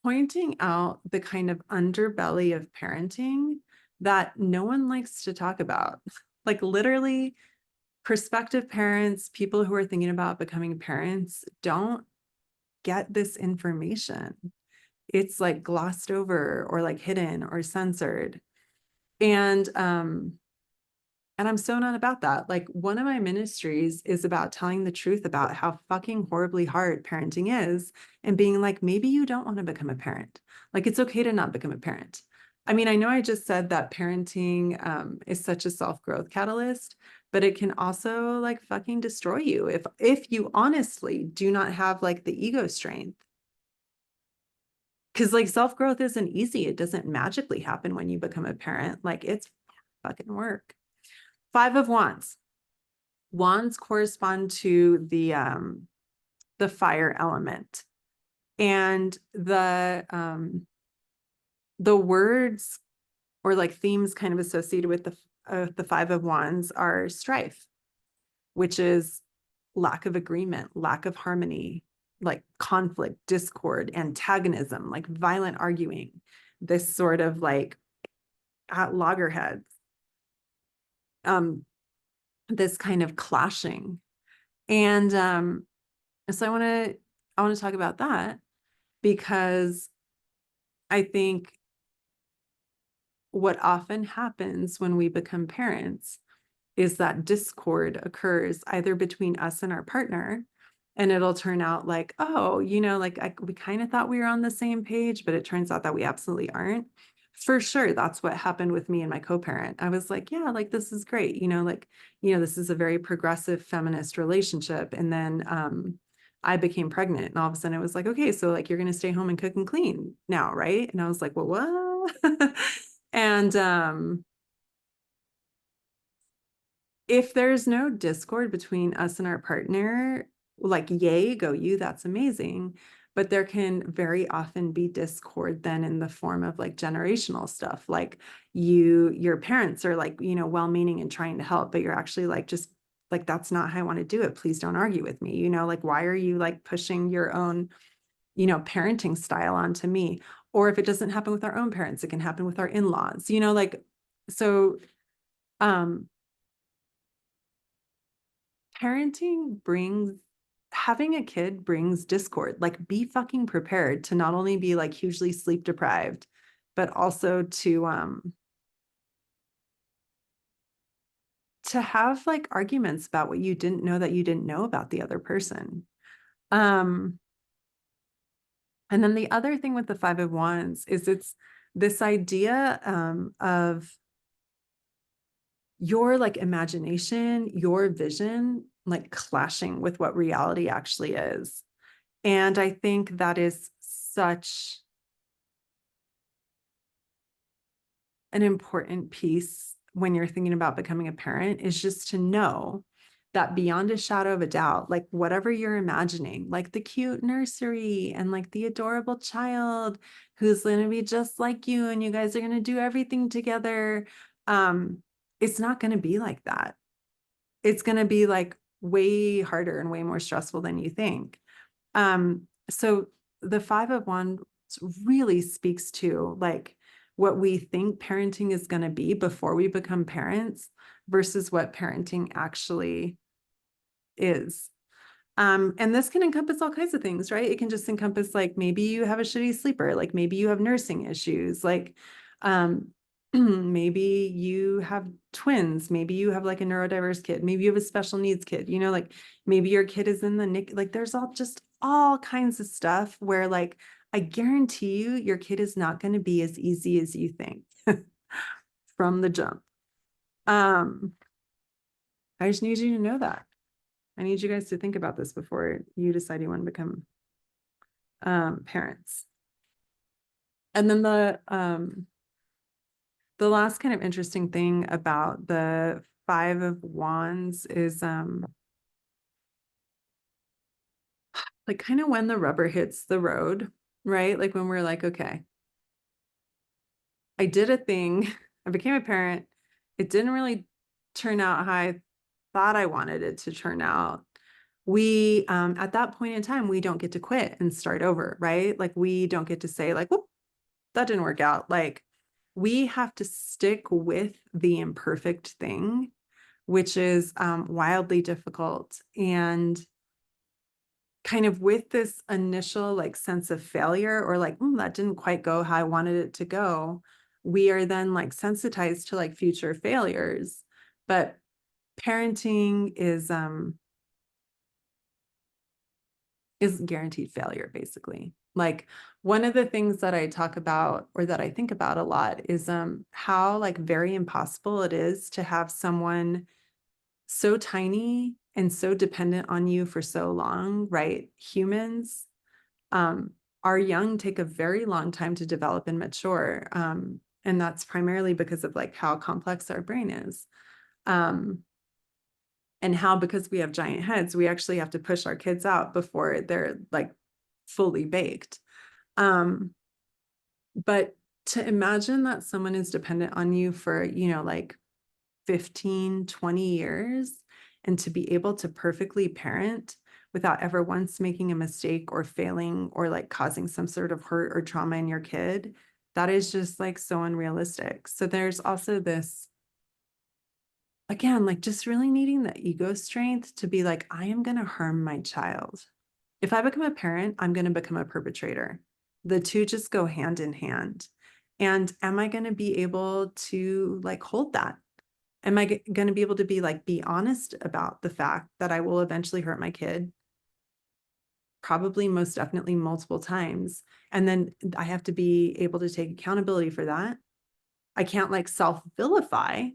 pointing out the kind of underbelly of parenting that no one likes to talk about. Like, literally, prospective parents, people who are thinking about becoming parents, don't get this information. It's like glossed over or like hidden or censored. And I'm so not about that. Like, one of my ministries is about telling the truth about how fucking horribly hard parenting is, and being like, maybe you don't want to become a parent. Like, it's okay to not become a parent. I mean, I know I just said that parenting is such a self-growth catalyst, but it can also like fucking destroy you if you honestly do not have like the ego strength. Because like self-growth isn't easy. It doesn't magically happen when you become a parent. Like, it's fucking work. Five of Wands. Wands correspond to the fire element, and the words or like themes kind of associated with the Five of Wands are strife, which is lack of agreement, lack of harmony, like conflict, discord, antagonism, like violent arguing, this sort of like at loggerheads, this kind of clashing. And so I want to talk about that, because I think what often happens when we become parents is that discord occurs either between us and our partner, and it'll turn out like, oh, we kind of thought we were on the same page, but it turns out that we absolutely aren't. For sure, that's what happened with me and my co-parent. I was like, yeah, like this is great, this is a very progressive feminist relationship. And then I became pregnant, and all of a sudden it was like, okay, so like you're going to stay home and cook and clean now, right? And I was like, well, what? And if there's no discord between us and our partner, like, yay, go you, that's amazing. But there can very often be discord then in the form of like generational stuff. Like, your parents are like, well-meaning and trying to help, but you're actually like, just like, that's not how I want to do it. Please don't argue with me. Like, why are you like pushing your own parenting style onto me. Or if it doesn't happen with our own parents, it can happen with our in-laws, like, so, parenting having a kid brings discord. Like, be fucking prepared to not only be like hugely sleep deprived, but also to have like arguments about what you didn't know that you didn't know about the other person. And then the other thing with the Five of Wands is it's this idea of your like imagination, your vision, like clashing with what reality actually is. And I think that is such an important piece when you're thinking about becoming a parent, is just to know that beyond a shadow of a doubt, like whatever you're imagining, like the cute nursery and like the adorable child who's going to be just like you and you guys are going to do everything together, it's not going to be like that. It's going to be like way harder and way more stressful than you think. So the Five of Wands really speaks to like what we think parenting is going to be before we become parents versus what parenting actually is. And this can encompass all kinds of things, right? It can just encompass like maybe you have a shitty sleeper, like maybe you have nursing issues, like maybe you have twins, maybe you have like a neurodiverse kid, maybe you have a special needs kid, like maybe your kid is in the NIC, like there's all kinds of stuff where like I guarantee you your kid is not going to be as easy as you think from the jump. I just need you to know that. I need you guys to think about this before you decide you want to become parents. And then the last kind of interesting thing about the Five of Wands is like kind of when the rubber hits the road, right? Like when we're like, okay, I did a thing, I became a parent. It didn't really turn out how I thought I wanted it to turn out. We, at that point in time, we don't get to quit and start over, right? Like we don't get to say like, whoop, that didn't work out. Like we have to stick with the imperfect thing, which is wildly difficult. And kind of with this initial like sense of failure or like, that didn't quite go how I wanted it to go, we are then like sensitized to like future failures. But parenting is guaranteed failure, basically. Like one of the things that I talk about or that I think about a lot is how like very impossible it is to have someone so tiny and so dependent on you for so long, right? Humans our young take a very long time to develop and mature. And that's primarily because of like how complex our brain is. And how, because we have giant heads, we actually have to push our kids out before they're like fully baked. But to imagine that someone is dependent on you for, like 15, 20 years, and to be able to perfectly parent without ever once making a mistake or failing or like causing some sort of hurt or trauma in your kid, that is just like so unrealistic. So there's also this, again, like just really needing the ego strength to be like, I am going to harm my child. If I become a parent, I'm going to become a perpetrator. The two just go hand in hand. And am I going to be able to like hold that? Am I going to be able to be honest about the fact that I will eventually hurt my kid? Probably, most definitely, multiple times. And then I have to be able to take accountability for that. I can't like self-vilify.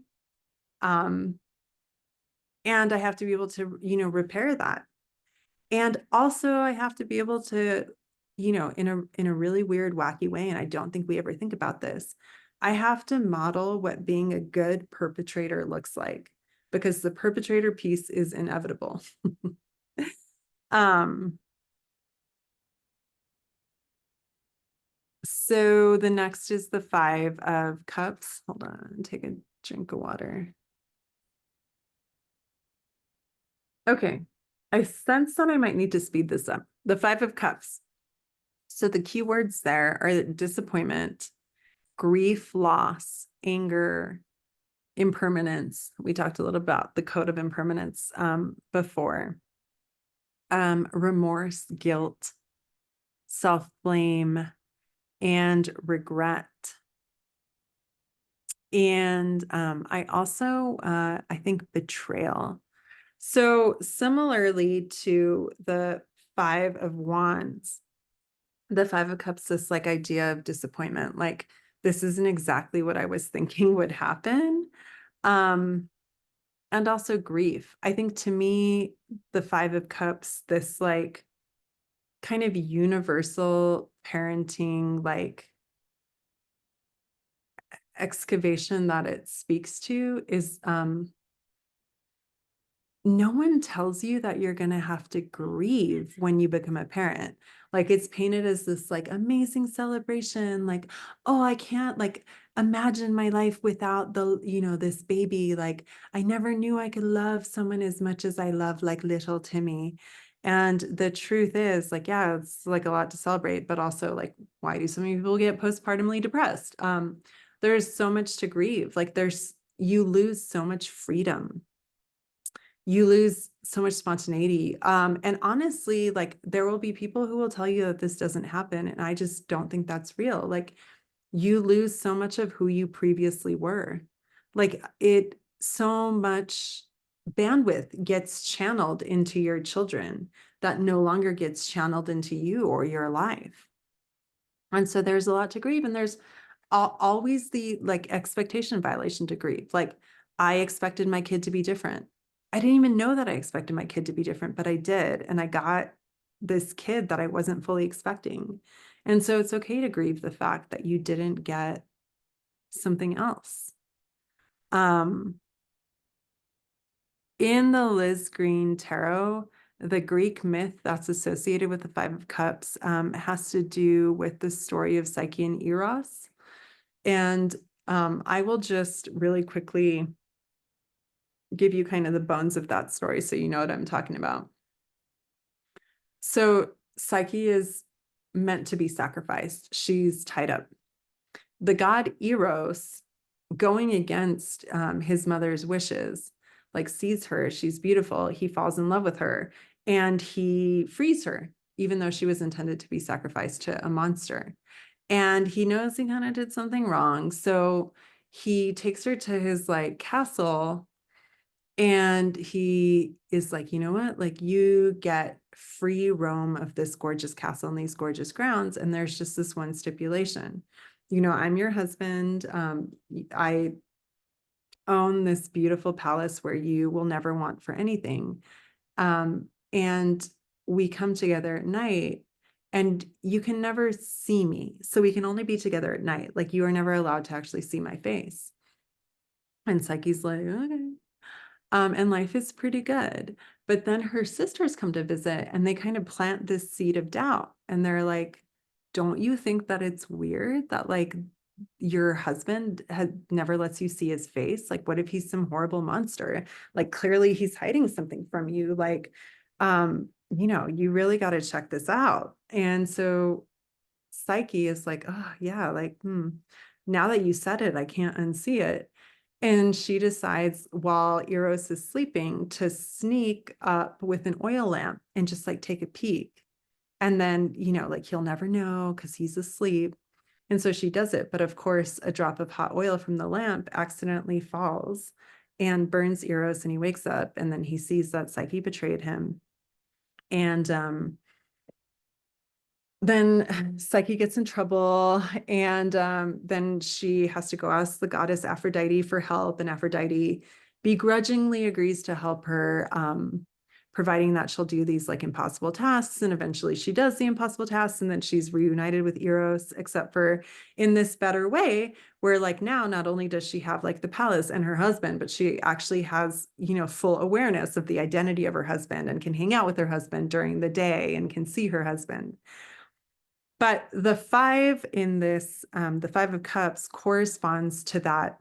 And I have to be able to, repair that. And also I have to be able to, in a really weird, wacky way, and I don't think we ever think about this, I have to model what being a good perpetrator looks like, because the perpetrator piece is inevitable. So the next is the Five of Cups. Hold on, take a drink of water. Okay, I sense that I might need to speed this up. The Five of Cups. So the key words there are disappointment, grief, loss, anger, impermanence. We talked a little about the code of impermanence before. Remorse, guilt, self-blame, and regret. And I also, I think betrayal. So similarly to the Five of Wands, the Five of Cups, this like idea of disappointment, like this isn't exactly what I was thinking would happen. And also grief. I think to me, the Five of Cups, this like kind of universal parenting, like excavation that it speaks to is no one tells you that you're going to have to grieve when you become a parent. Like it's painted as this like amazing celebration, like, oh, I can't like imagine my life without the, you know, this baby. Like I never knew I could love someone as much as I love like little Timmy. And the truth is like, yeah, it's like a lot to celebrate, but also like, why do so many people get postpartumly depressed? There's so much to grieve. Like you lose so much freedom, you lose so much spontaneity. And honestly, like there will be people who will tell you that this doesn't happen. And I just don't think that's real. Like you lose so much of who you previously were. Like so much bandwidth gets channeled into your children that no longer gets channeled into you or your life. And so there's a lot to grieve. And there's always the like expectation violation to grieve. Like I expected my kid to be different. I didn't even know that I expected my kid to be different, but I did. And I got this kid that I wasn't fully expecting. And so it's okay to grieve the fact that you didn't get something else. In the Liz Green Tarot, the Greek myth that's associated with the Five of Cups has to do with the story of Psyche and Eros. And I will just really quickly give you kind of the bones of that story so you know what I'm talking about. So Psyche is meant to be sacrificed. She's tied up. The god Eros, going against his mother's wishes, like sees her, she's beautiful. He falls in love with her and he frees her, even though she was intended to be sacrificed to a monster. And he knows he kind of did something wrong. So he takes her to his like castle and he is like, you know what? Like you get free roam of this gorgeous castle and these gorgeous grounds. And there's just this one stipulation. You know, I'm your husband. I own this beautiful palace where you will never want for anything. And we come together at night and you can never see me. So we can only be together at night. Like you are never allowed to actually see my face. And Psyche's like, okay. And life is pretty good. But then her sisters come to visit and they kind of plant this seed of doubt. And they're like, don't you think that it's weird that like your husband never lets you see his face? Like, what if he's some horrible monster? Like, clearly he's hiding something from you. Like, you know, you really got to check this out. And so Psyche is like, oh yeah, like, now that you said it, I can't unsee it. And she decides while Eros is sleeping to sneak up with an oil lamp and just like take a peek. And then, you know, like he'll never know because he's asleep. And so she does it. But of course, a drop of hot oil from the lamp accidentally falls and burns Eros and he wakes up and then he sees that Psyche betrayed him. And then Psyche gets in trouble and then she has to go ask the goddess Aphrodite for help, and Aphrodite begrudgingly agrees to help her, providing that she'll do these like impossible tasks, and eventually she does the impossible tasks and then she's reunited with Eros, except for in this better way where like now not only does she have like the palace and her husband, but she actually has, you know, full awareness of the identity of her husband and can hang out with her husband during the day and can see her husband. But the five in this, the Five of Cups corresponds to that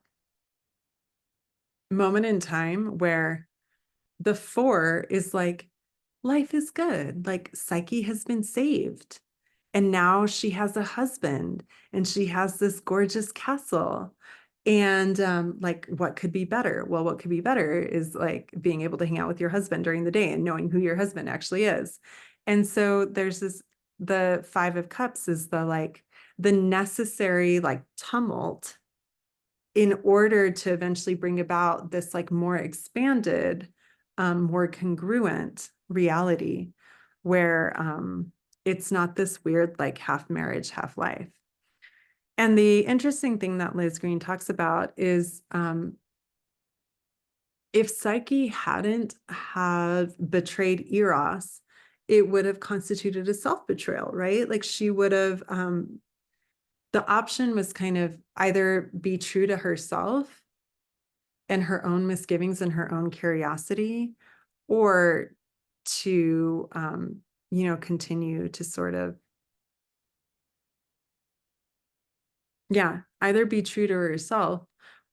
moment in time where the four is like, life is good. Like Psyche has been saved. And now she has a husband and she has this gorgeous castle. And like, what could be better? Well, what could be better is like being able to hang out with your husband during the day and knowing who your husband actually is. And so there's this, the Five of Cups is the like the necessary like tumult in order to eventually bring about this like more expanded, more congruent reality where it's not this weird like half marriage, half life. And the interesting thing that Liz Green talks about is if Psyche hadn't have betrayed Eros, it would have constituted a self-betrayal, right? Like she would have, the option was kind of either be true to herself and her own misgivings and her own curiosity, or to, continue to sort of, yeah, either be true to herself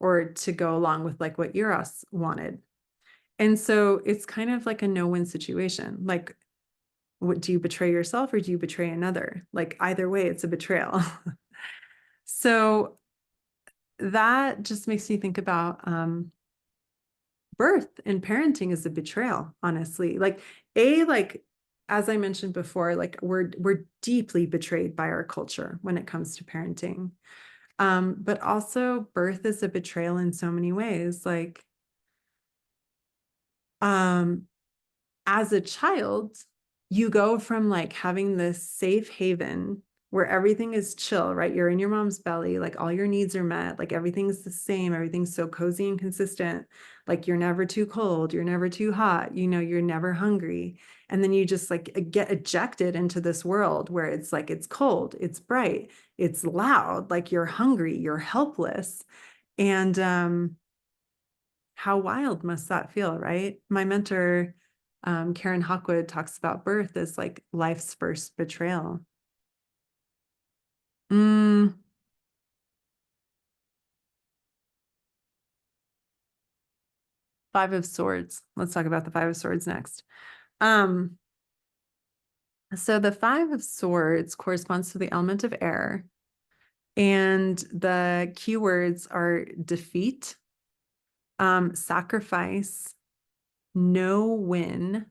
or to go along with like what Eros wanted. And so it's kind of like a no-win situation. Like, what do you betray yourself or do you betray another? Like either way, it's a betrayal. So that just makes me think about birth and parenting is a betrayal, honestly. Like as I mentioned before, like we're deeply betrayed by our culture when it comes to parenting. But also birth is a betrayal in so many ways. Like um as a child, you go from like having this safe haven where everything is chill, right? You're in your mom's belly, like all your needs are met, like everything's the same, everything's so cozy and consistent. Like you're never too cold, you're never too hot, you're never hungry. And then you just like get ejected into this world where it's like it's cold, it's bright, it's loud, like you're hungry, you're helpless. And how wild must that feel, right? My mentor, Karen Hawkwood, talks about birth as like life's first betrayal. Mm, Five of Swords. Let's talk about the Five of Swords next. Um, so the Five of Swords corresponds to the element of air, and the keywords are defeat, sacrifice, no win,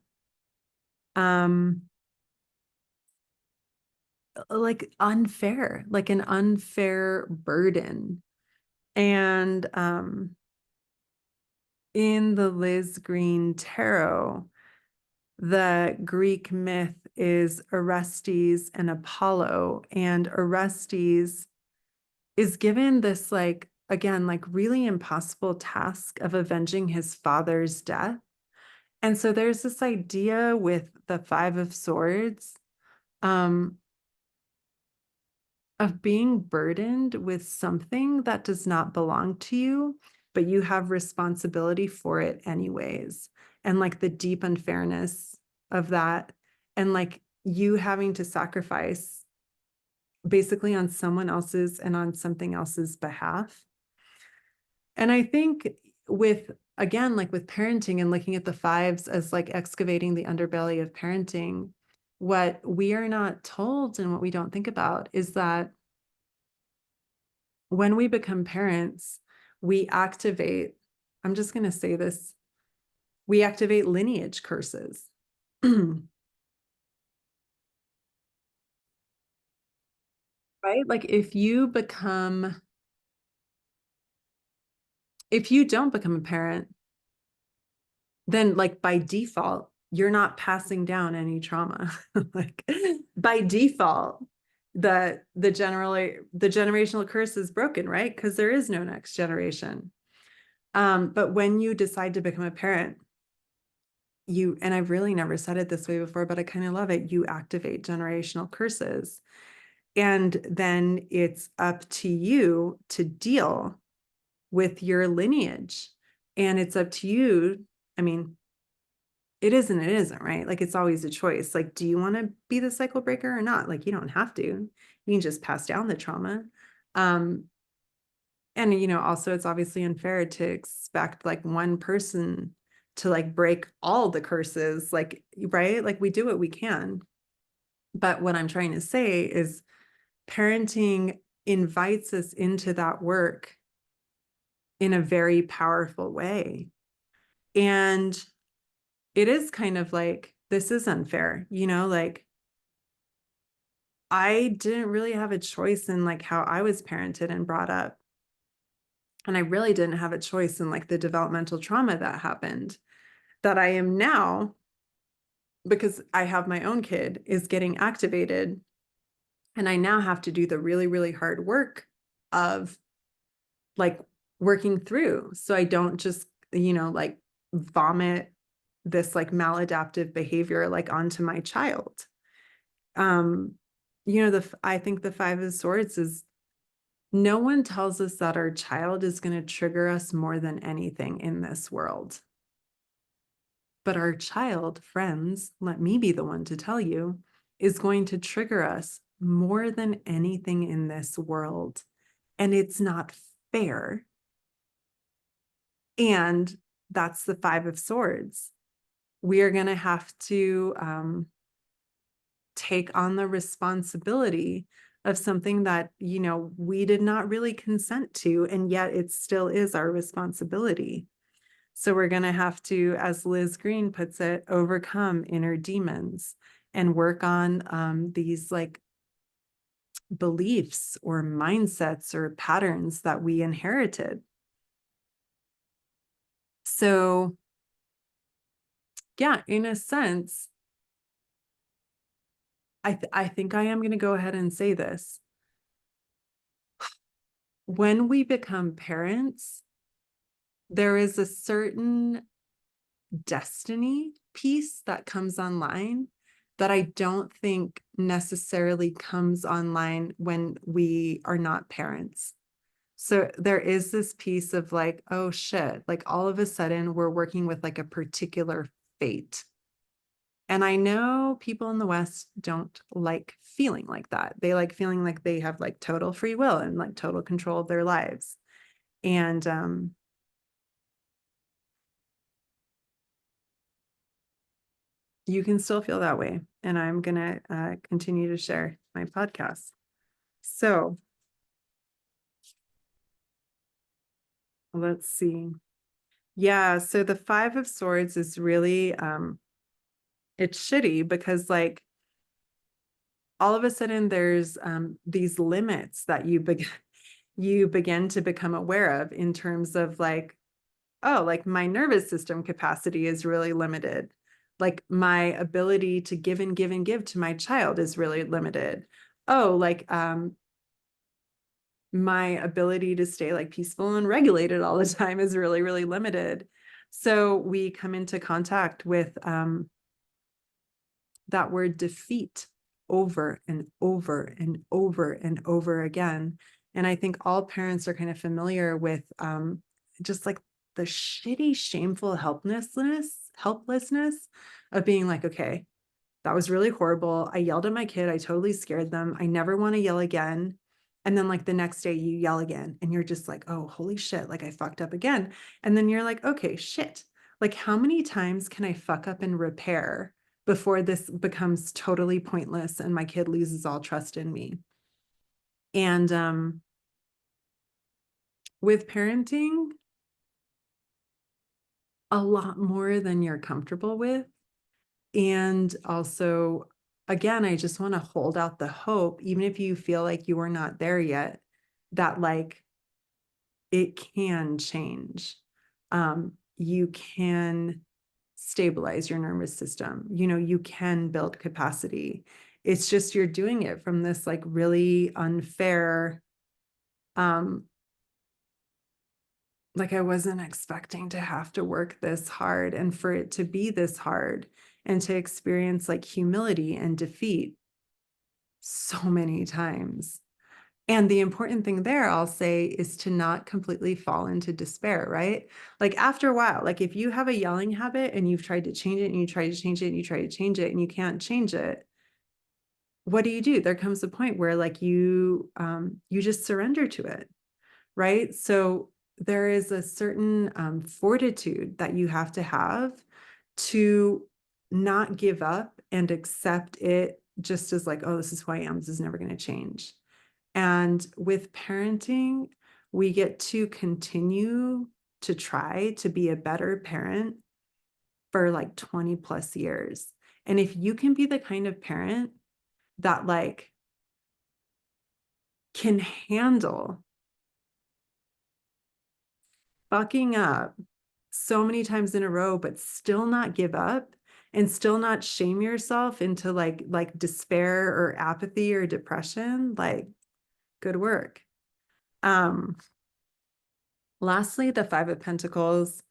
um, like unfair, like an unfair burden. And in the Liz Green Tarot, the Greek myth is Orestes and Apollo, and Orestes is given this like, again, like really impossible task of avenging his father's death. And so there's this idea with the Five of Swords, um, of being burdened with something that does not belong to you, but you have responsibility for it anyways. And like the deep unfairness of that, and like you having to sacrifice basically on someone else's and on something else's behalf. And I think with, again, like with parenting and looking at the fives as like excavating the underbelly of parenting, what we are not told and what we don't think about is that when we become parents, we activate, I'm just going to say this, we activate lineage curses. Right? Like if you don't become a parent, then like by default, you're not passing down any trauma. Like by default, the generational curse is broken, right? Because there is no next generation. But when you decide to become a parent, and I've really never said it this way before, but I kind of love it. You activate generational curses. And then it's up to you to deal with your lineage. And it's up to you. I mean, it isn't, right? Like it's always a choice. Like, do you want to be the cycle breaker or not? Like, you don't have to. You can just pass down the trauma. Um, and also it's obviously unfair to expect like one person to like break all the curses, like, right? Like we do what we can. But what I'm trying to say is parenting invites us into that work in a very powerful way. And it is kind of like, this is unfair, like I didn't really have a choice in like how I was parented and brought up. And I really didn't have a choice in like the developmental trauma that happened, that I am now, because I have my own kid, is getting activated. And I now have to do the really, really hard work of like working through. So I don't just, like vomit this like maladaptive behavior like onto my child. Um, I think the Five of Swords is, no one tells us that our child is going to trigger us more than anything in this world. But our child, friends, let me be the one to tell you, is going to trigger us more than anything in this world. And it's not fair. And that's the Five of Swords. We are going to have to take on the responsibility of something that, we did not really consent to, and yet it still is our responsibility. So we're going to have to, as Liz Green puts it, overcome inner demons and work on these like beliefs or mindsets or patterns that we inherited. So yeah, in a sense, I think I am going to go ahead and say this. When we become parents, there is a certain destiny piece that comes online that I don't think necessarily comes online when we are not parents. So there is this piece of like, oh shit, like all of a sudden we're working with like a particular fate. And I know people in the West don't like feeling like that. They like feeling like they have like total free will and like total control of their lives. And you can still feel that way. And I'm going to continue to share my podcast. So let's see. Yeah. So the Five of Swords is really, it's shitty because like all of a sudden there's these limits that you begin to become aware of in terms of like, oh, like my nervous system capacity is really limited. Like my ability to give and give and give to my child is really limited. Oh, like my ability to stay like peaceful and regulated all the time is really, really limited. So we come into contact with that word defeat over and over and over and over again. And I think all parents are kind of familiar with just like the shitty, shameful helplessness of being like, okay, that was really horrible. I yelled at my kid. I totally scared them. I never want to yell again. And then like the next day you yell again and you're just like, oh, holy shit, like I fucked up again. And then you're like, okay, shit. Like how many times can I fuck up and repair before this becomes totally pointless and my kid loses all trust in me? And with parenting, a lot more than you're comfortable with. And also, again, I just want to hold out the hope, even if you feel like you are not there yet, that like it can change. You can stabilize your nervous system. You can build capacity. It's just you're doing it from this like really unfair, like I wasn't expecting to have to work this hard and for it to be this hard and to experience like humility and defeat so many times. And the important thing there, I'll say, is to not completely fall into despair, right? Like after a while, like if you have a yelling habit and you've tried to change it and you try to change it and you try to change it and you can't change it, what do? There comes a point where like you just surrender to it, right? So there is a certain fortitude that you have to not give up and accept it just as like, oh, this is who I am, this is never going to change. And with parenting, we get to continue to try to be a better parent for like 20 plus years. And if you can be the kind of parent that like can handle fucking up so many times in a row, but still not give up and still not shame yourself into like despair or apathy or depression, like good work. Lastly, the Five of Pentacles.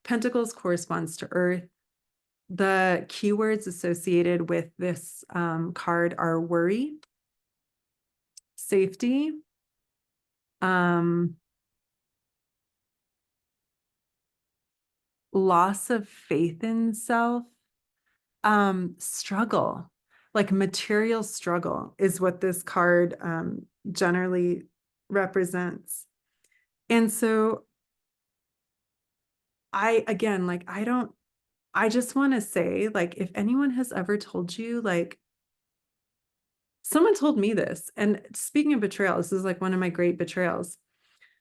Pentacles corresponds to Earth. The keywords associated with this card are worry, safety, loss of faith in self, struggle, like material struggle is what this card generally represents. And so I just want to say, like, if anyone has ever told you, like, someone told me this, and speaking of betrayal, this is like one of my great betrayals.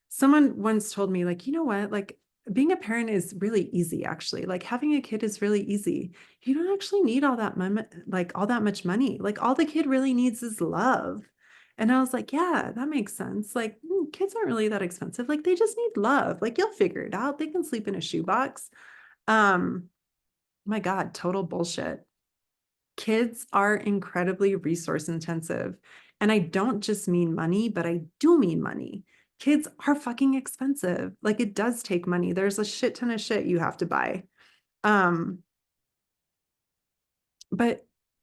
Someone once told me, like, you know what, like, being a parent is really easy, actually. Like, having a kid is really easy. You don't actually need all that like all that much money. Like, all the kid really needs is love. And I was like, yeah, that makes sense. Like, kids aren't really that expensive. Like, they just need love. Like, you'll figure it out. They can sleep in a shoebox. My God, total bullshit. Kids are incredibly resource intensive. And I don't just mean money, but I do mean money. Kids are fucking expensive. Like, it does take money. There's a shit ton of shit you have to buy. But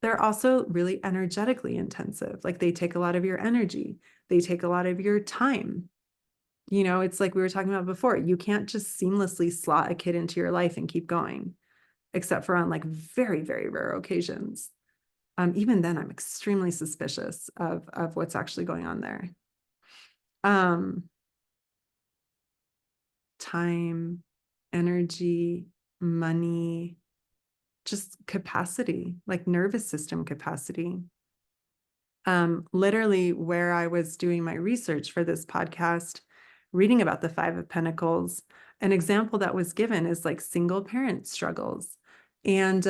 they're also really energetically intensive. Like, they take a lot of your energy. They take a lot of your time. You know, it's like we were talking about before. You can't just seamlessly slot a kid into your life and keep going, except for on like very, very rare occasions. Even then, I'm extremely suspicious of what's actually going on there. Time, energy, money, just capacity, like nervous system capacity. Literally, where I was doing my research for this podcast, reading about the Five of Pentacles, an example that was given is like single parent struggles. And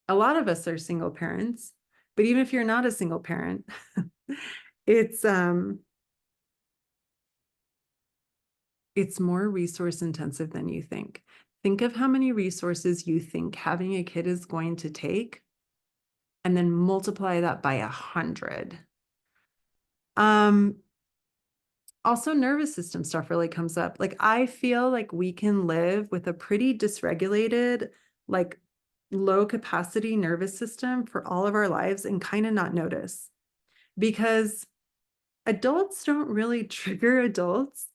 a lot of us are single parents, but even if you're not a single parent, it's more resource intensive than you think. Think of how many resources you think having a kid is going to take, and then multiply that by 100. Also, nervous system stuff really comes up. Like, I feel like we can live with a pretty dysregulated, like low capacity nervous system for all of our lives and kind of not notice, because adults don't really trigger adults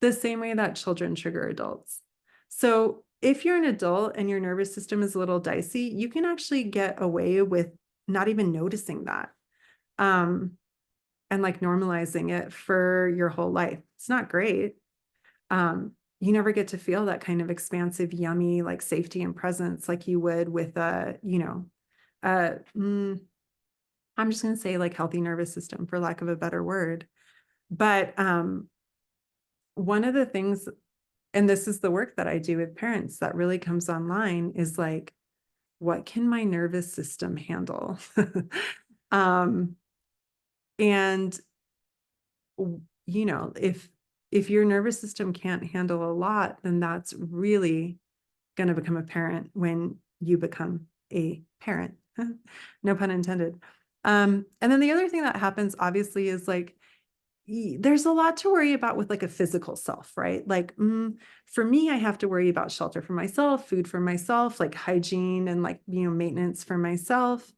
the same way that children trigger adults. So if you're an adult and your nervous system is a little dicey, you can actually get away with not even noticing that. And like normalizing it for your whole life. It's not great. You never get to feel that kind of expansive, yummy, like safety and presence like you would with I'm just going to say like healthy nervous system for lack of a better word. But one of the things, and this is the work that I do with parents that really comes online, is like, what can my nervous system handle? And you know, if your nervous system can't handle a lot, then that's really going to become apparent when you become a parent. No pun intended. And then the other thing that happens obviously is like, there's a lot to worry about with like a physical self, right? Like, for me, I have to worry about shelter for myself, food for myself, like hygiene and like, you know, maintenance for myself.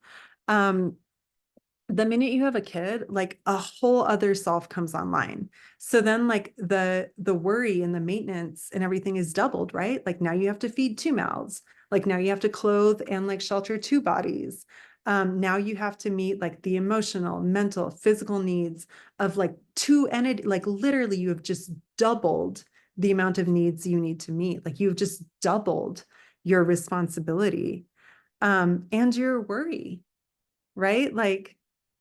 The minute you have a kid, like a whole other self comes online. So then like the worry and the maintenance and everything is doubled, right? Like now you have to feed two mouths. Like now you have to clothe and like shelter two bodies. Now you have to meet like the emotional, mental, physical needs of like two entities. Like literally you have just doubled the amount of needs you need to meet. Like you've just doubled your responsibility. and your worry, right? Like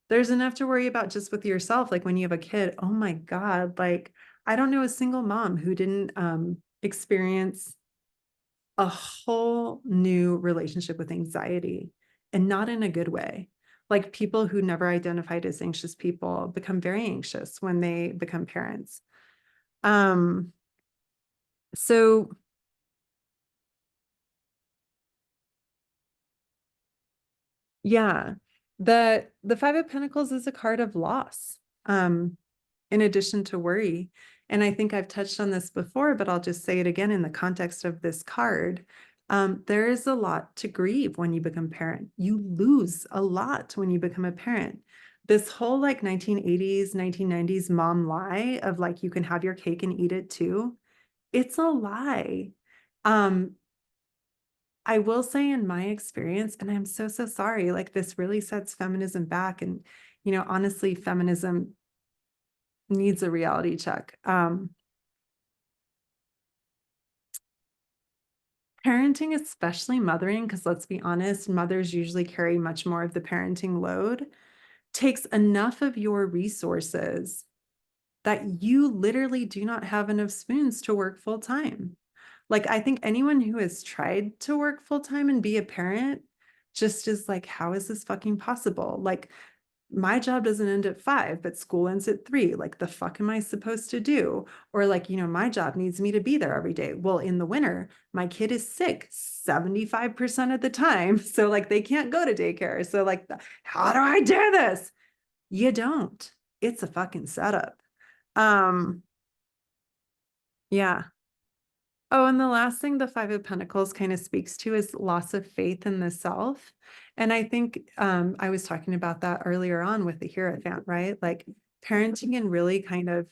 there's enough to worry about just with yourself. Like when you have a kid, oh my God, like I don't know a single mom who didn't experience a whole new relationship with anxiety, and not in a good way. Like people who never identified as anxious people become very anxious when they become parents. Um, so yeah, the Five of Pentacles is a card of loss, in addition to worry. And I think I've touched on this before, but I'll just say it again in the context of this card. There is a lot to grieve when you become parent. You lose a lot when you become a parent. This whole like 1980s, 1990s mom lie of like you can have your cake and eat it too. It's a lie. Um, I will say in my experience, and I'm so, so sorry, like this really sets feminism back. And, honestly, feminism needs a reality check. Parenting, especially mothering, because let's be honest, mothers usually carry much more of the parenting load, takes enough of your resources that you literally do not have enough spoons to work full time. Like, I think anyone who has tried to work full time and be a parent just is like, how is this fucking possible? Like, my job doesn't end at 5, but school ends at 3. Like, the fuck am I supposed to do? Or like, my job needs me to be there every day. Well, in the winter, my kid is sick 75% of the time. So like they can't go to daycare. So like, how do I do this? You don't. It's a fucking setup. Um, yeah. Oh, and the last thing the Five of Pentacles kind of speaks to is loss of faith in the self. And I think I was talking about that earlier on with the Hierophant, right? Like parenting can really kind of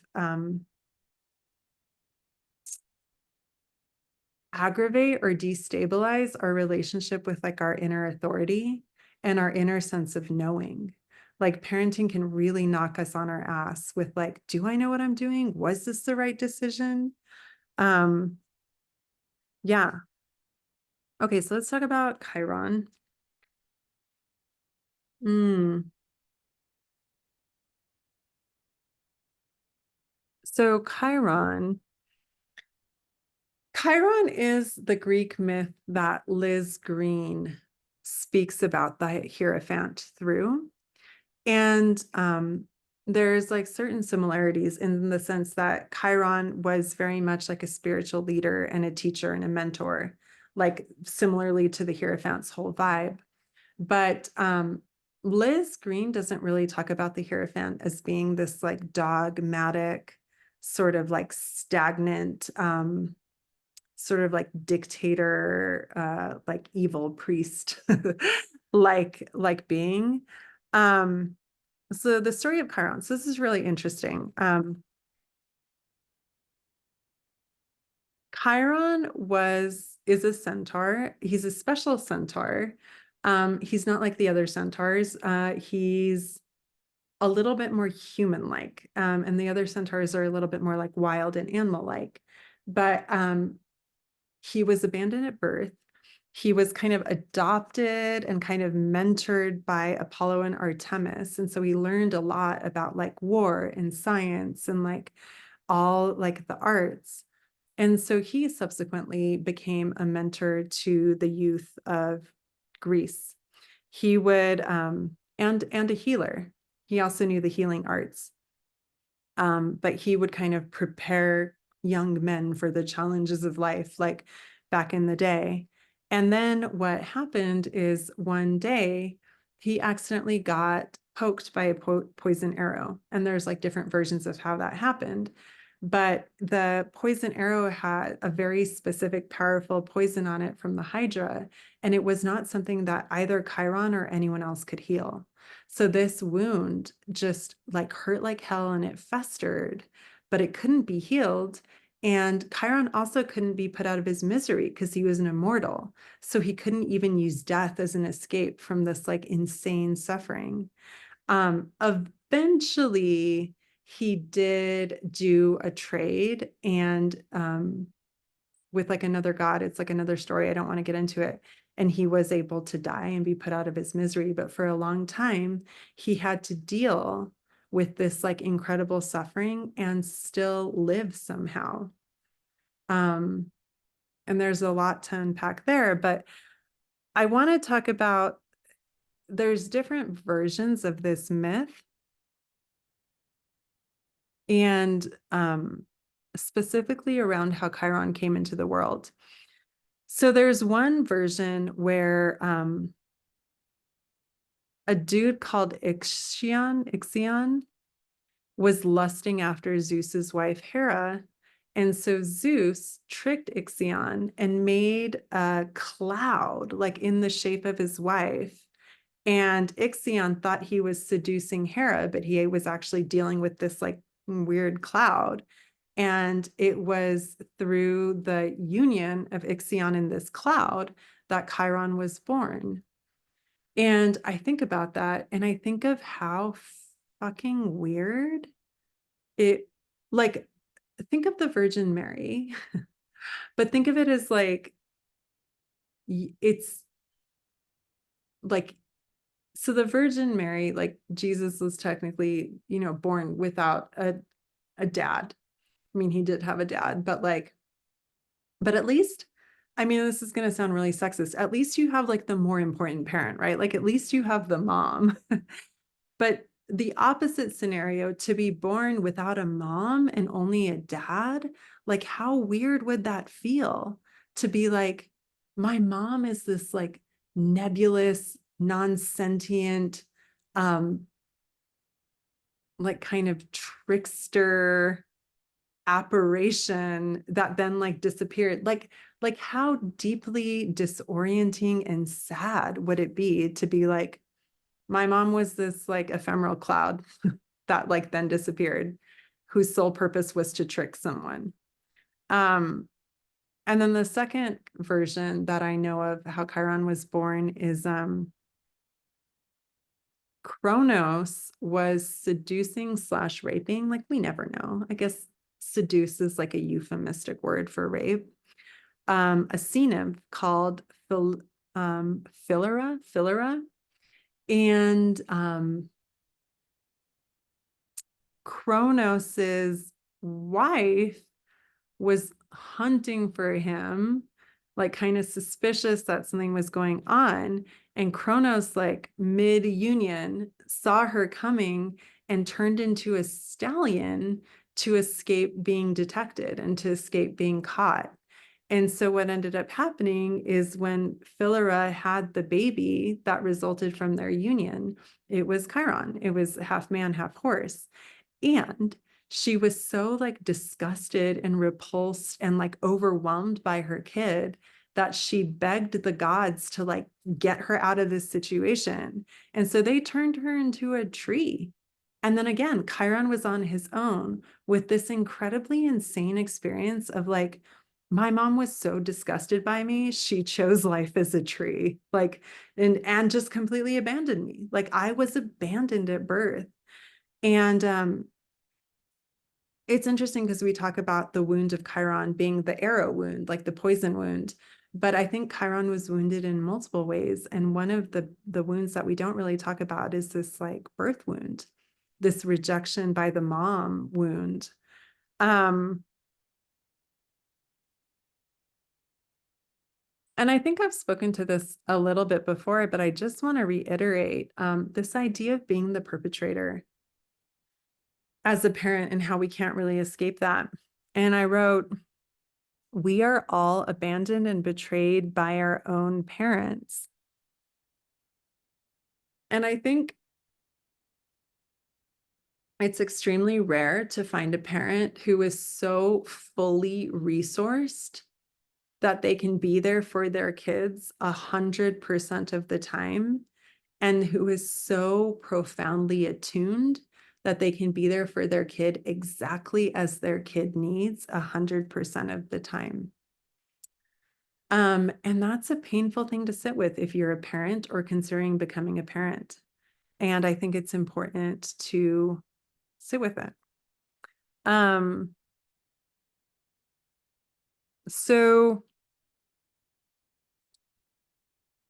aggravate or destabilize our relationship with like our inner authority and our inner sense of knowing. Like parenting can really knock us on our ass with like, do I know what I'm doing? Was this the right decision? Um, yeah. Okay, so let's talk about Chiron. Mm. So Chiron is the Greek myth that Liz Green speaks about the Hierophant through. And there's like certain similarities in the sense that Chiron was very much like a spiritual leader and a teacher and a mentor, like similarly to the Hierophant's whole vibe. But Liz Green doesn't really talk about the Hierophant as being this like dogmatic, sort of like stagnant, sort of like dictator, like evil priest, like being. Um, so the story of Chiron. So this is really interesting. Chiron is a centaur. He's a special centaur. He's not like the other centaurs. He's a little bit more human-like, and the other centaurs are a little bit more like wild and animal-like. But he was abandoned at birth. He was kind of adopted and kind of mentored by Apollo and Artemis. And so he learned a lot about like war and science and like all like the arts. And so he subsequently became a mentor to the youth of Greece. He would and a healer. He also knew the healing arts. But he would kind of prepare young men for the challenges of life, like back in the day. And then what happened is one day he accidentally got poked by a poison arrow. And there's like different versions of how that happened. But the poison arrow had a very specific, powerful poison on it from the Hydra. And it was not something that either Chiron or anyone else could heal. So this wound just like hurt like hell and it festered, but it couldn't be healed. And Chiron also couldn't be put out of his misery because he was an immortal. So he couldn't even use death as an escape from this like insane suffering. Eventually, he did do a trade and with like another god. It's like another story. I don't want to get into it. and he was able to die and be put out of his misery. But for a long time, he had to deal with this like incredible suffering and still live somehow. And there's a lot to unpack there, but I want to talk about, there's different versions of this myth, and specifically around how Chiron came into the world. So there's one version where a dude called Ixion was lusting after Zeus's wife Hera. And so Zeus tricked Ixion and made a cloud like in the shape of his wife. And Ixion thought he was seducing Hera, but he was actually dealing with this like weird cloud. And it was through the union of Ixion and this cloud that Chiron was born. And I think about that and I think of how fucking weird it, like, think of the Virgin Mary, but think of it as like, it's like, so the Virgin Mary, like Jesus was technically, you know, born without a dad. I mean, he did have a dad, but like, but at least, I mean, this is going to sound really sexist. At least you have like the more important parent, right? Like at least you have the mom. But the opposite scenario, to be born without a mom and only a dad, like how weird would that feel? To be like, my mom is this like nebulous, non-sentient, um, like kind of trickster apparition that then like disappeared. Like how deeply disorienting and sad would it be to be like, my mom was this like ephemeral cloud that like then disappeared, whose sole purpose was to trick someone. And then the second version that I know of how Chiron was born is Kronos was seducing slash raping. Like we never know. I guess seduce is like a euphemistic word for rape. A sea nymph called Philyra, and Kronos's wife was hunting for him, like kind of suspicious that something was going on. And Kronos, like mid-union, saw her coming and turned into a stallion to escape being detected and to escape being caught. And so what ended up happening is when Philyra had the baby that resulted from their union, it was Chiron. It was half man, half horse. And she was so like disgusted and repulsed and like overwhelmed by her kid that she begged the gods to like get her out of this situation. And so they turned her into a tree. And then again, Chiron was on his own with this incredibly insane experience of like, my mom was so disgusted by me, she chose life as a tree, like, and just completely abandoned me. Like I was abandoned at birth. And it's interesting because we talk about the wound of Chiron being the arrow wound, like the poison wound. But I think Chiron was wounded in multiple ways. And one of the wounds that we don't really talk about is this like birth wound, this rejection by the mom wound. And I think I've spoken to this a little bit before, but I just want to reiterate this idea of being the perpetrator as a parent and how we can't really escape that. And I wrote, we are all abandoned and betrayed by our own parents. And I think it's extremely rare to find a parent who is so fully resourced that they can be there for their kids 100% of the time, and who is so profoundly attuned that they can be there for their kid exactly as their kid needs 100% of the time. And that's a painful thing to sit with if you're a parent or considering becoming a parent. And I think it's important to sit with it. So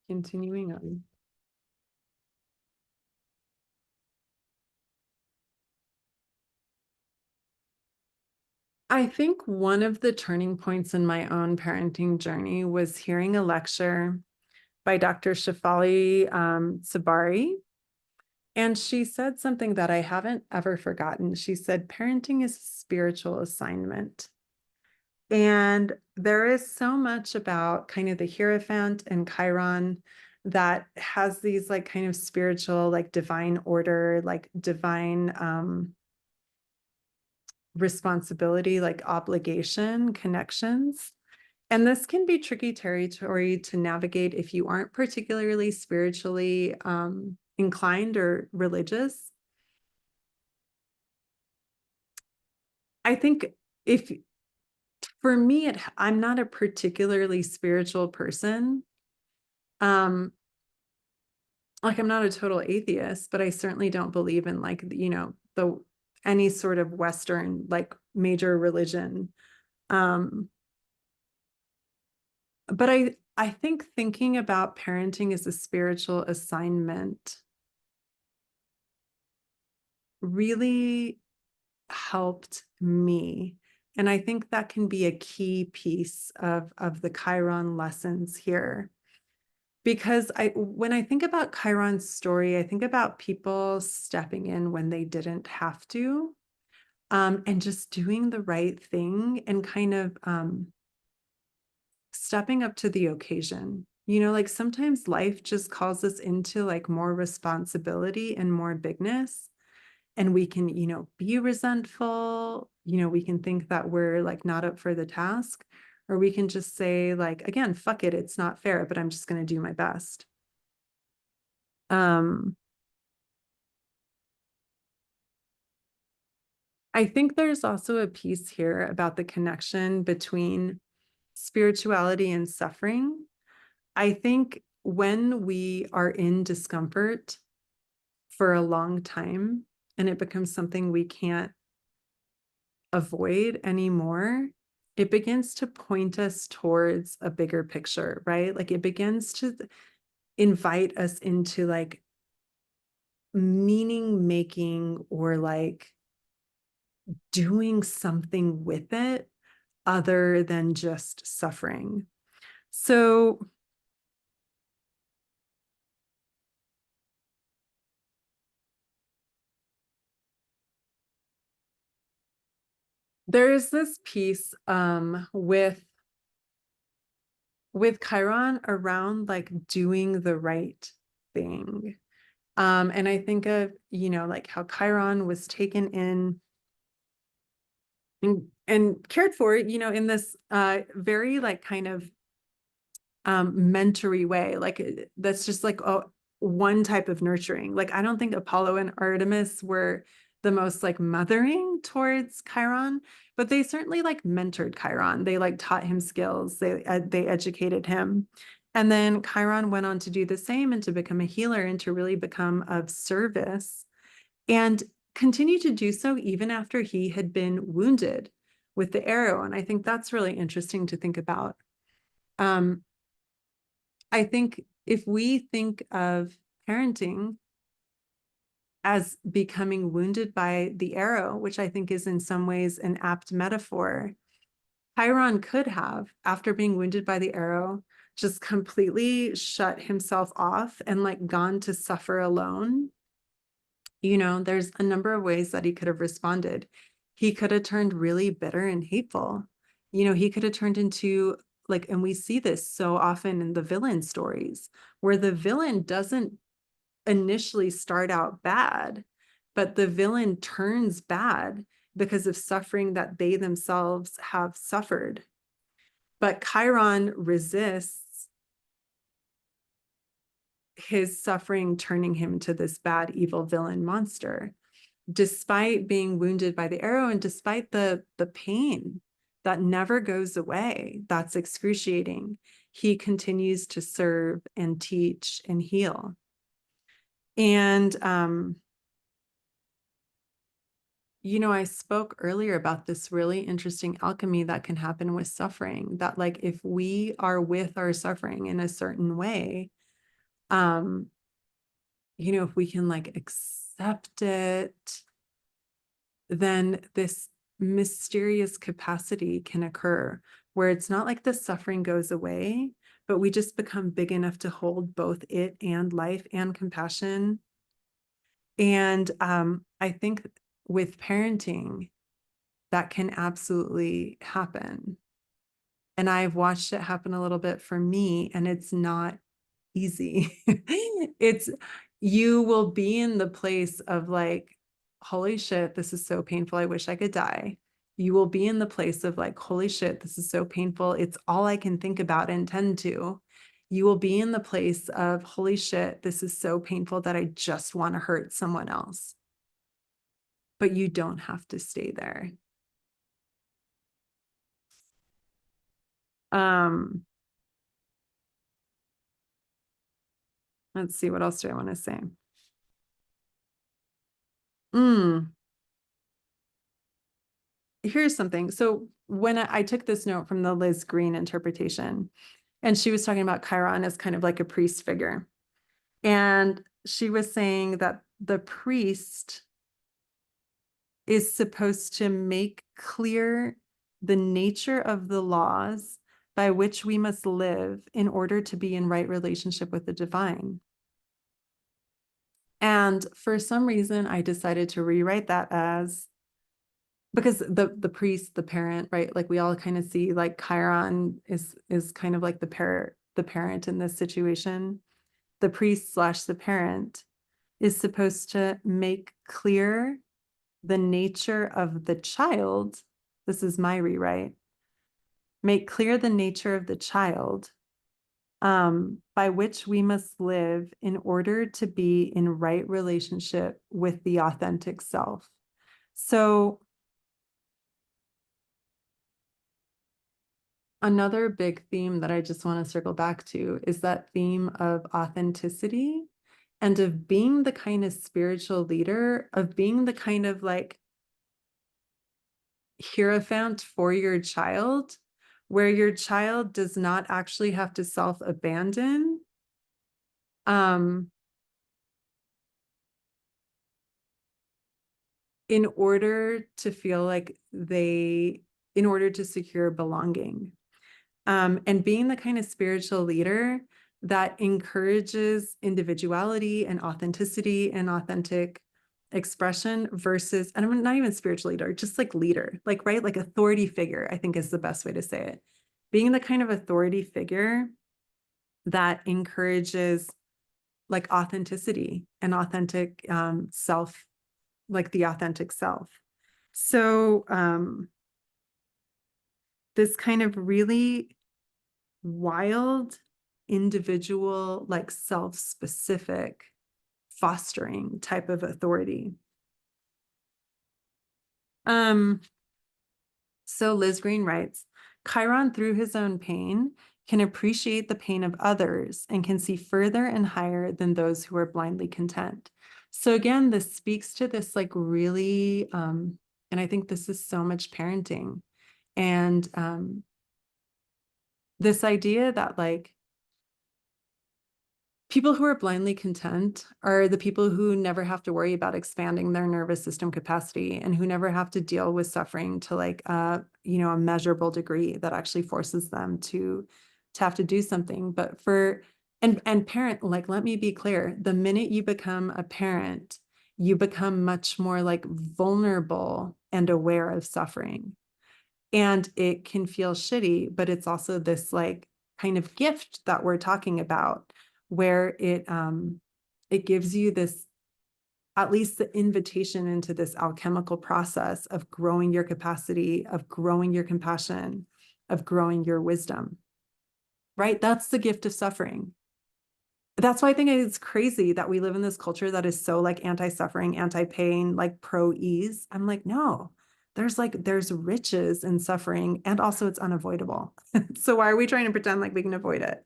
Continuing on. I think one of the turning points in my own parenting journey was hearing a lecture by Dr. Shefali Sabari. And she said something that I haven't ever forgotten. She said, parenting is a spiritual assignment. And there is so much about kind of the Hierophant and Chiron that has these like kind of spiritual, like divine order, like divine responsibility, like obligation, connections. And this can be tricky territory to navigate if you aren't particularly spiritually inclined or religious. I think if for me, I'm not a particularly spiritual person. Like I'm not a total atheist, but I certainly don't believe in like, you know, the any sort of Western like major religion. Um, but I think thinking about parenting as a spiritual assignment really helped me. And I think that can be a key piece of the Chiron lessons here. Because when I think about Chiron's story, I think about people stepping in when they didn't have to, and just doing the right thing and kind of stepping up to the occasion. You know, like sometimes life just calls us into like more responsibility and more bigness. And we can, you know, be resentful, you know, we can think that we're like not up for the task, or we can just say like, again, fuck it, it's not fair, but I'm just going to do my best. I think there's also a piece here about the connection between spirituality and suffering. I think when we are in discomfort for a long time and it becomes something we can't avoid anymore, it begins to point us towards a bigger picture, right? Like it begins to invite us into like meaning making or like doing something with it other than just suffering. So there's this piece with Chiron around like doing the right thing. And I think of, you know, like how Chiron was taken in and cared for, you know, in this very like kind of mentory way. Like that's just like one type of nurturing. Like I don't think Apollo and Artemis were the most like mothering towards Chiron, but they certainly like mentored Chiron. They like taught him skills. They educated him. And then Chiron went on to do the same and to become a healer and to really become of service and continue to do so even after he had been wounded with the arrow. And I think that's really interesting to think about. Um, I think if we think of parenting as becoming wounded by the arrow, which I think is in some ways an apt metaphor, Chiron could have, after being wounded by the arrow, just completely shut himself off and like gone to suffer alone. You know, there's a number of ways that he could have responded. He could have turned really bitter and hateful. You know, he could have turned into like, and we see this so often in the villain stories where the villain doesn't initially start out bad, but the villain turns bad because of suffering that they themselves have suffered. But Chiron resists his suffering, turning him to this bad, evil villain monster, despite being wounded by the arrow and despite the pain that never goes away, that's excruciating. He continues to serve and teach and heal. And you know, I spoke earlier about this really interesting alchemy that can happen with suffering, that like if we are with our suffering in a certain way, If we can like accept it, then this mysterious capacity can occur where it's not like the suffering goes away, but we just become big enough to hold both it and life and compassion. And I think with parenting, that can absolutely happen. And I've watched it happen a little bit for me, and it's not easy. It's, you will be in the place of like, holy shit, this is so painful. I wish I could die. You will be in the place of like, holy shit, this is so painful. It's all I can think about and tend to. You will be in the place of, holy shit, this is so painful that I just want to hurt someone else. But you don't have to stay there. Let's see, what else do I want to say? Here's something. So when I took this note from the Liz Green interpretation, and she was talking about Chiron as kind of like a priest figure. And she was saying that the priest is supposed to make clear the nature of the laws by which we must live in order to be in right relationship with the divine. And for some reason, I decided to rewrite that as, because the priest, the parent, right? Like we all kind of see like Chiron is kind of like the parent in this situation. The priest slash the parent is supposed to make clear the nature of the child. This is my rewrite. Make clear the nature of the child by which we must live in order to be in right relationship with the authentic self. So another big theme that I just want to circle back to is that theme of authenticity and of being the kind of spiritual leader, of being the kind of like Hierophant for your child, where your child does not actually have to self-abandon. In order to feel like in order to secure belonging. And being the kind of spiritual leader that encourages individuality and authenticity and authentic expression versus, and I'm not even spiritual leader, just like leader, like, right? Like authority figure, I think is the best way to say it. Being the kind of authority figure that encourages like authenticity and authentic self, like the authentic self. So this kind of really wild, individual, like self-specific fostering type of authority. So Liz Green writes, Chiron, through his own pain, can appreciate the pain of others and can see further and higher than those who are blindly content. So again, this speaks to this like really, and I think this is so much parenting. And this idea that like people who are blindly content are the people who never have to worry about expanding their nervous system capacity and who never have to deal with suffering to like a measurable degree that actually forces them to have to do something. But for and parent, like, let me be clear, the minute you become a parent, you become much more like vulnerable and aware of suffering. And it can feel shitty, but it's also this like kind of gift that we're talking about, where it gives you this, at least the invitation into this alchemical process of growing your capacity, of growing your compassion, of growing your wisdom, right? That's the gift of suffering. That's why I think it's crazy that we live in this culture that is so like anti-suffering, anti-pain, like pro-ease. I'm like, no, there's riches in suffering, and also it's unavoidable. So why are we trying to pretend like we can avoid it?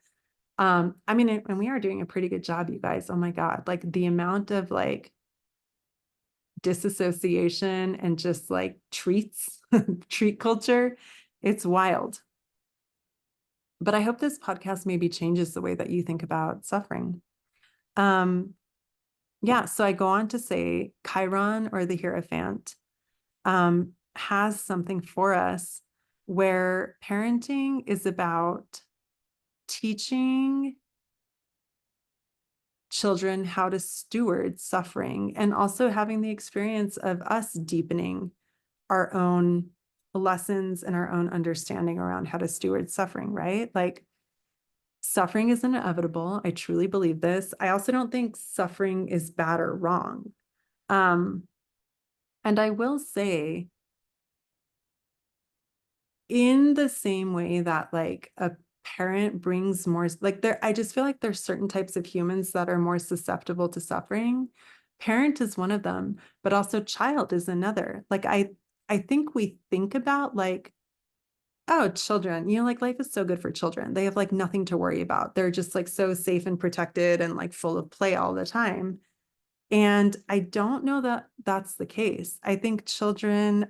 I mean, and we are doing a pretty good job, you guys. Oh my God, like the amount of like disassociation and just like treats, treat culture, it's wild. But I hope this podcast maybe changes the way that you think about suffering. Yeah, so I go on to say Chiron, or the Hierophant, has something for us where parenting is about teaching children how to steward suffering, and also having the experience of us deepening our own lessons and our own understanding around how to steward suffering, right? Like, suffering is inevitable. I truly believe this. I also don't think suffering is bad or wrong. Um, and I will say, in the same way that like a parent brings more, like there, I just feel like there's certain types of humans that are more susceptible to suffering. Parent is one of them, but also child is another. Like I think we think about like, oh, children, you know, like life is so good for children. They have like nothing to worry about. They're just like so safe and protected and like full of play all the time. And I don't know that that's the case. I think children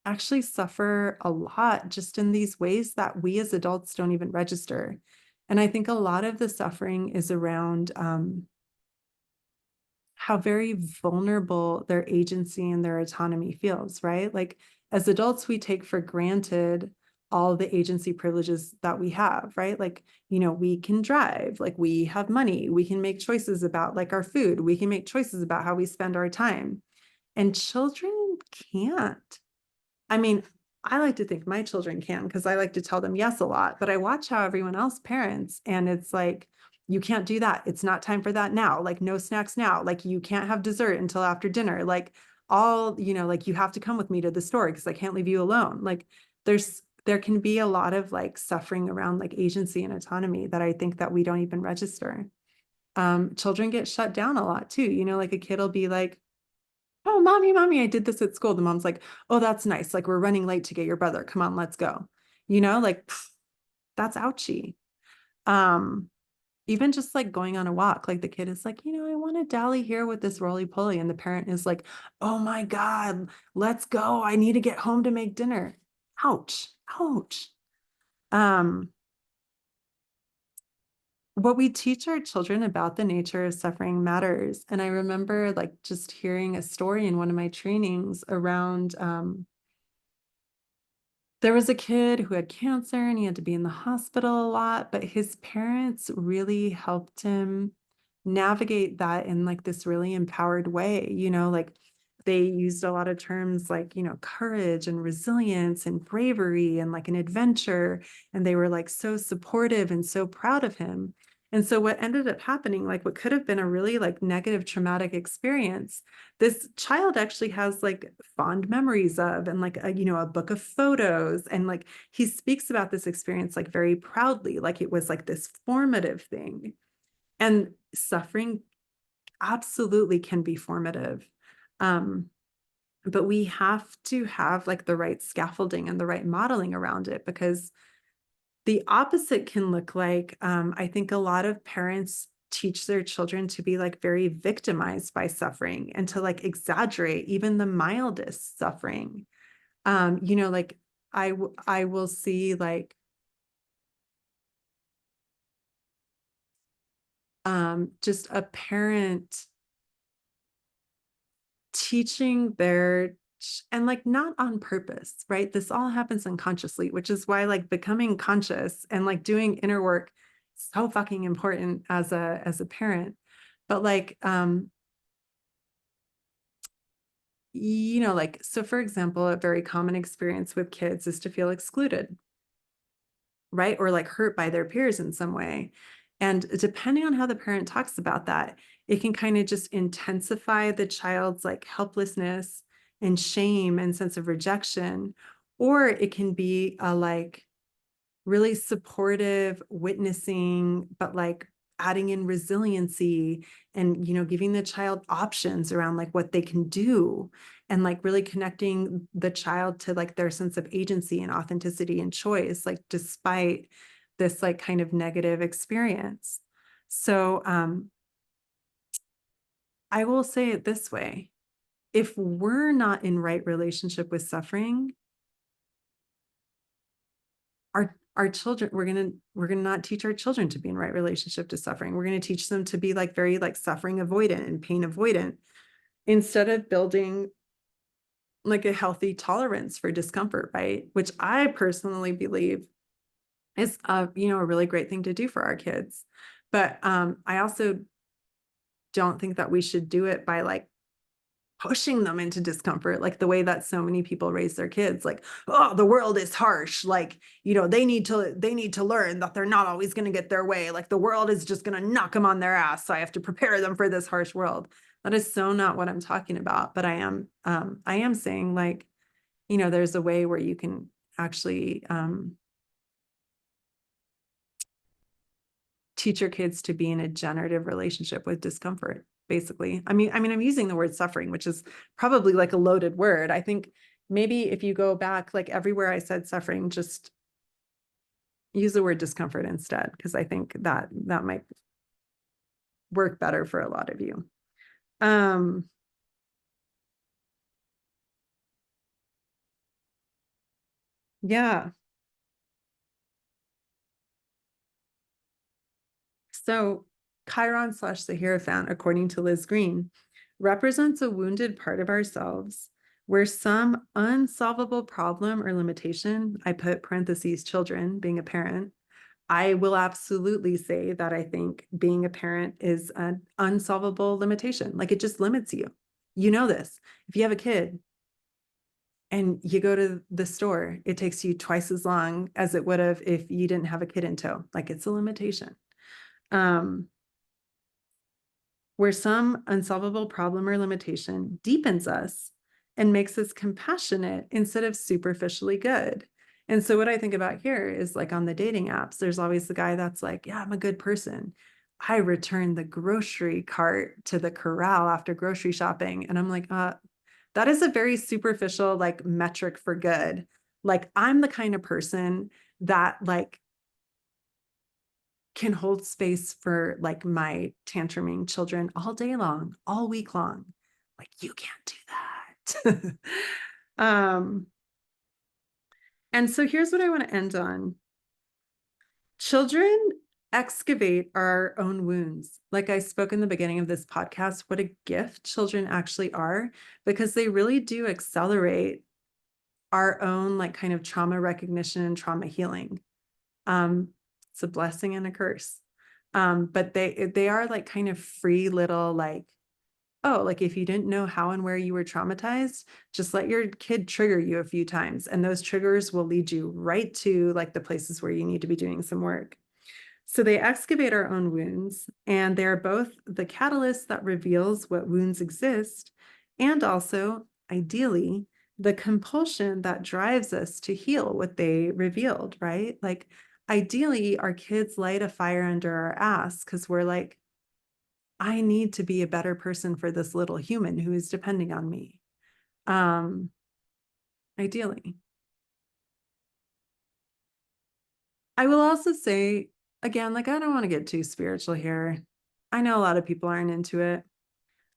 actually suffer a lot just in these ways that we as adults don't even register. And I think a lot of the suffering is around how very vulnerable their agency and their autonomy feels, right? Like as adults, we take for granted all the agency privileges that we have, right? Like, you know, we can drive, like we have money, we can make choices about like our food, we can make choices about how we spend our time. And children can't. I mean, I like to think my children can because I like to tell them yes a lot, but I watch how everyone else parents, and it's like, you can't do that. It's not time for that now. Like, no snacks now. Like, you can't have dessert until after dinner. Like, all, you know, like you have to come with me to the store because I can't leave you alone. Like, there can be a lot of like suffering around like agency and autonomy that I think that we don't even register. Children get shut down a lot too. You know, like a kid will be like, oh, mommy, I did this at school. The mom's like, oh, that's nice. Like, we're running late to get your brother. Come on, let's go. You know, like pff, that's ouchy. Um, Even just like going on a walk, like the kid is like, you know, I want to dally here with this roly poly. And the parent is like, oh my God, let's go. I need to get home to make dinner. Ouch, ouch. Um, what we teach our children about the nature of suffering matters. And I remember like just hearing a story in one of my trainings around there was a kid who had cancer and he had to be in the hospital a lot, but his parents really helped him navigate that in like this really empowered way. You know, like they used a lot of terms like, you know, courage and resilience and bravery and like an adventure. And they were like so supportive and so proud of him. And so what ended up happening, like what could have been a really like negative traumatic experience, this child actually has like fond memories of, and like a, you know, a book of photos, and like he speaks about this experience like very proudly, like it was like this formative thing. And suffering absolutely can be formative, um but we have to have like the right scaffolding and the right modeling around it, because the opposite can look like, I think a lot of parents teach their children to be like very victimized by suffering and to like exaggerate even the mildest suffering. You know, like I will see like just a parent teaching their and like not on purpose, right? This all happens unconsciously, which is why like becoming conscious and like doing inner work is so fucking important as a parent. But like you know, like so for example, a very common experience with kids is to feel excluded, right? Or like hurt by their peers in some way. And depending on how the parent talks about that, it can kind of just intensify the child's like helplessness and shame and sense of rejection. Or it can be a like really supportive witnessing, but like adding in resiliency and, you know, giving the child options around like what they can do, and like really connecting the child to like their sense of agency and authenticity and choice, like despite this like kind of negative experience. So I will say it this way. If we're not in right relationship with suffering, our our children, we're gonna not teach our children to be in right relationship to suffering. We're gonna teach them to be like very like suffering avoidant and pain avoidant, instead of building like a healthy tolerance for discomfort, right? Which I personally believe is a really great thing to do for our kids. But I also don't think that we should do it by like pushing them into discomfort, like the way that so many people raise their kids, like, oh, the world is harsh, like, they need to learn that they're not always going to get their way, like the world is just going to knock them on their ass, so I have to prepare them for this harsh world. That is so not what I'm talking about. But I am saying, like, there's a way where you can actually teach your kids to be in a generative relationship with discomfort, basically. I mean, I'm using the word suffering, which is probably like a loaded word. I think maybe if you go back, like everywhere I said suffering, just use the word discomfort instead, because I think that might work better for a lot of you. Yeah. So Chiron / the Hierophant, according to Liz Green, represents a wounded part of ourselves where some unsolvable problem or limitation, I put parentheses children, being a parent, I will absolutely say that I think being a parent is an unsolvable limitation. Like, it just limits you. You know this. If you have a kid and you go to the store, it takes you twice as long as it would have if you didn't have a kid in tow. Like, it's a limitation. Where some unsolvable problem or limitation deepens us and makes us compassionate instead of superficially good. And so what I think about here is, like, on the dating apps, there's always the guy that's like, yeah, I'm a good person. I return the grocery cart to the corral after grocery shopping. And I'm like, that is a very superficial, like, metric for good. Like, I'm the kind of person that, like, can hold space for, like, my tantruming children all day long, all week long. Like, you can't do that. And so here's what I want to end on. Children excavate our own wounds. Like I spoke in the beginning of this podcast, what a gift children actually are, because they really do accelerate our own, like, kind of trauma recognition and trauma healing. It's a blessing and a curse. But they are like kind of free little, like, oh, like, if you didn't know how and where you were traumatized, just let your kid trigger you a few times, and those triggers will lead you right to, like, the places where you need to be doing some work. So they excavate our own wounds, and they're both the catalyst that reveals what wounds exist, and also, ideally, the compulsion that drives us to heal what they revealed, right? Like, ideally, our kids light a fire under our ass because we're like, I need to be a better person for this little human who is depending on me. Ideally. I will also say, again, like, I don't want to get too spiritual here. I know a lot of people aren't into it.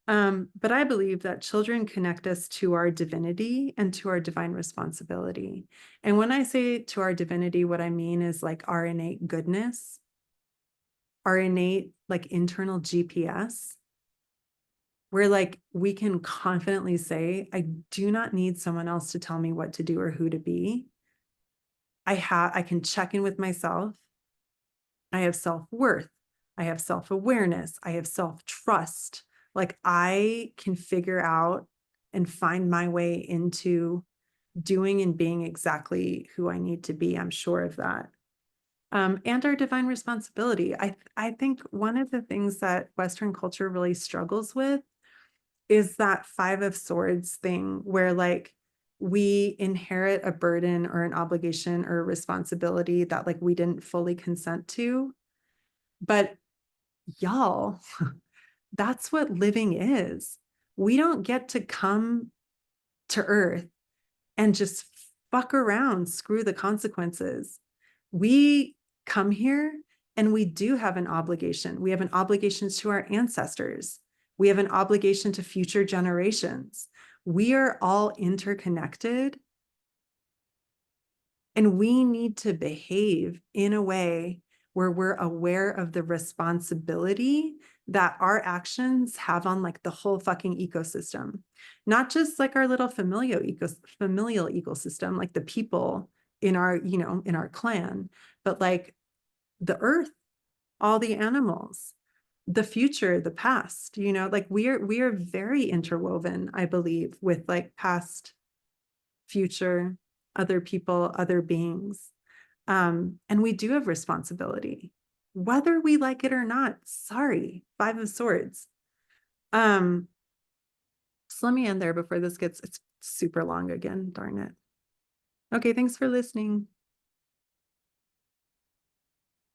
But I believe that children connect us to our divinity and to our divine responsibility. And when I say to our divinity, what I mean is, like, our innate goodness, our innate, like, internal GPS, where, like, we can confidently say, I do not need someone else to tell me what to do or who to be. I can check in with myself. I have self-worth. I have self-awareness. I have self-trust. Like, I can figure out and find my way into doing and being exactly who I need to be. I'm sure of that. And our divine responsibility. I think one of the things that Western culture really struggles with is that Five of Swords thing, where, like, we inherit a burden or an obligation or a responsibility that, like, we didn't fully consent to. But y'all, that's what living is. We don't get to come to Earth and just fuck around, screw the consequences. We come here and we do have an obligation. We have an obligation to our ancestors. We have an obligation to future generations. We are all interconnected. And we need to behave in a way where we're aware of the responsibility that our actions have on like the whole fucking ecosystem, not just like our little familial ecosystem, like the people in our, you know, in our clan, but like the earth, all the animals, the future, the past, you know, like we are very interwoven, I believe, with like past, future, other people, other beings. And we do have responsibility, whether we like it or not. Sorry, Five of Swords. So let me end there before this gets, it's super long again, darn it. Okay, thanks for listening.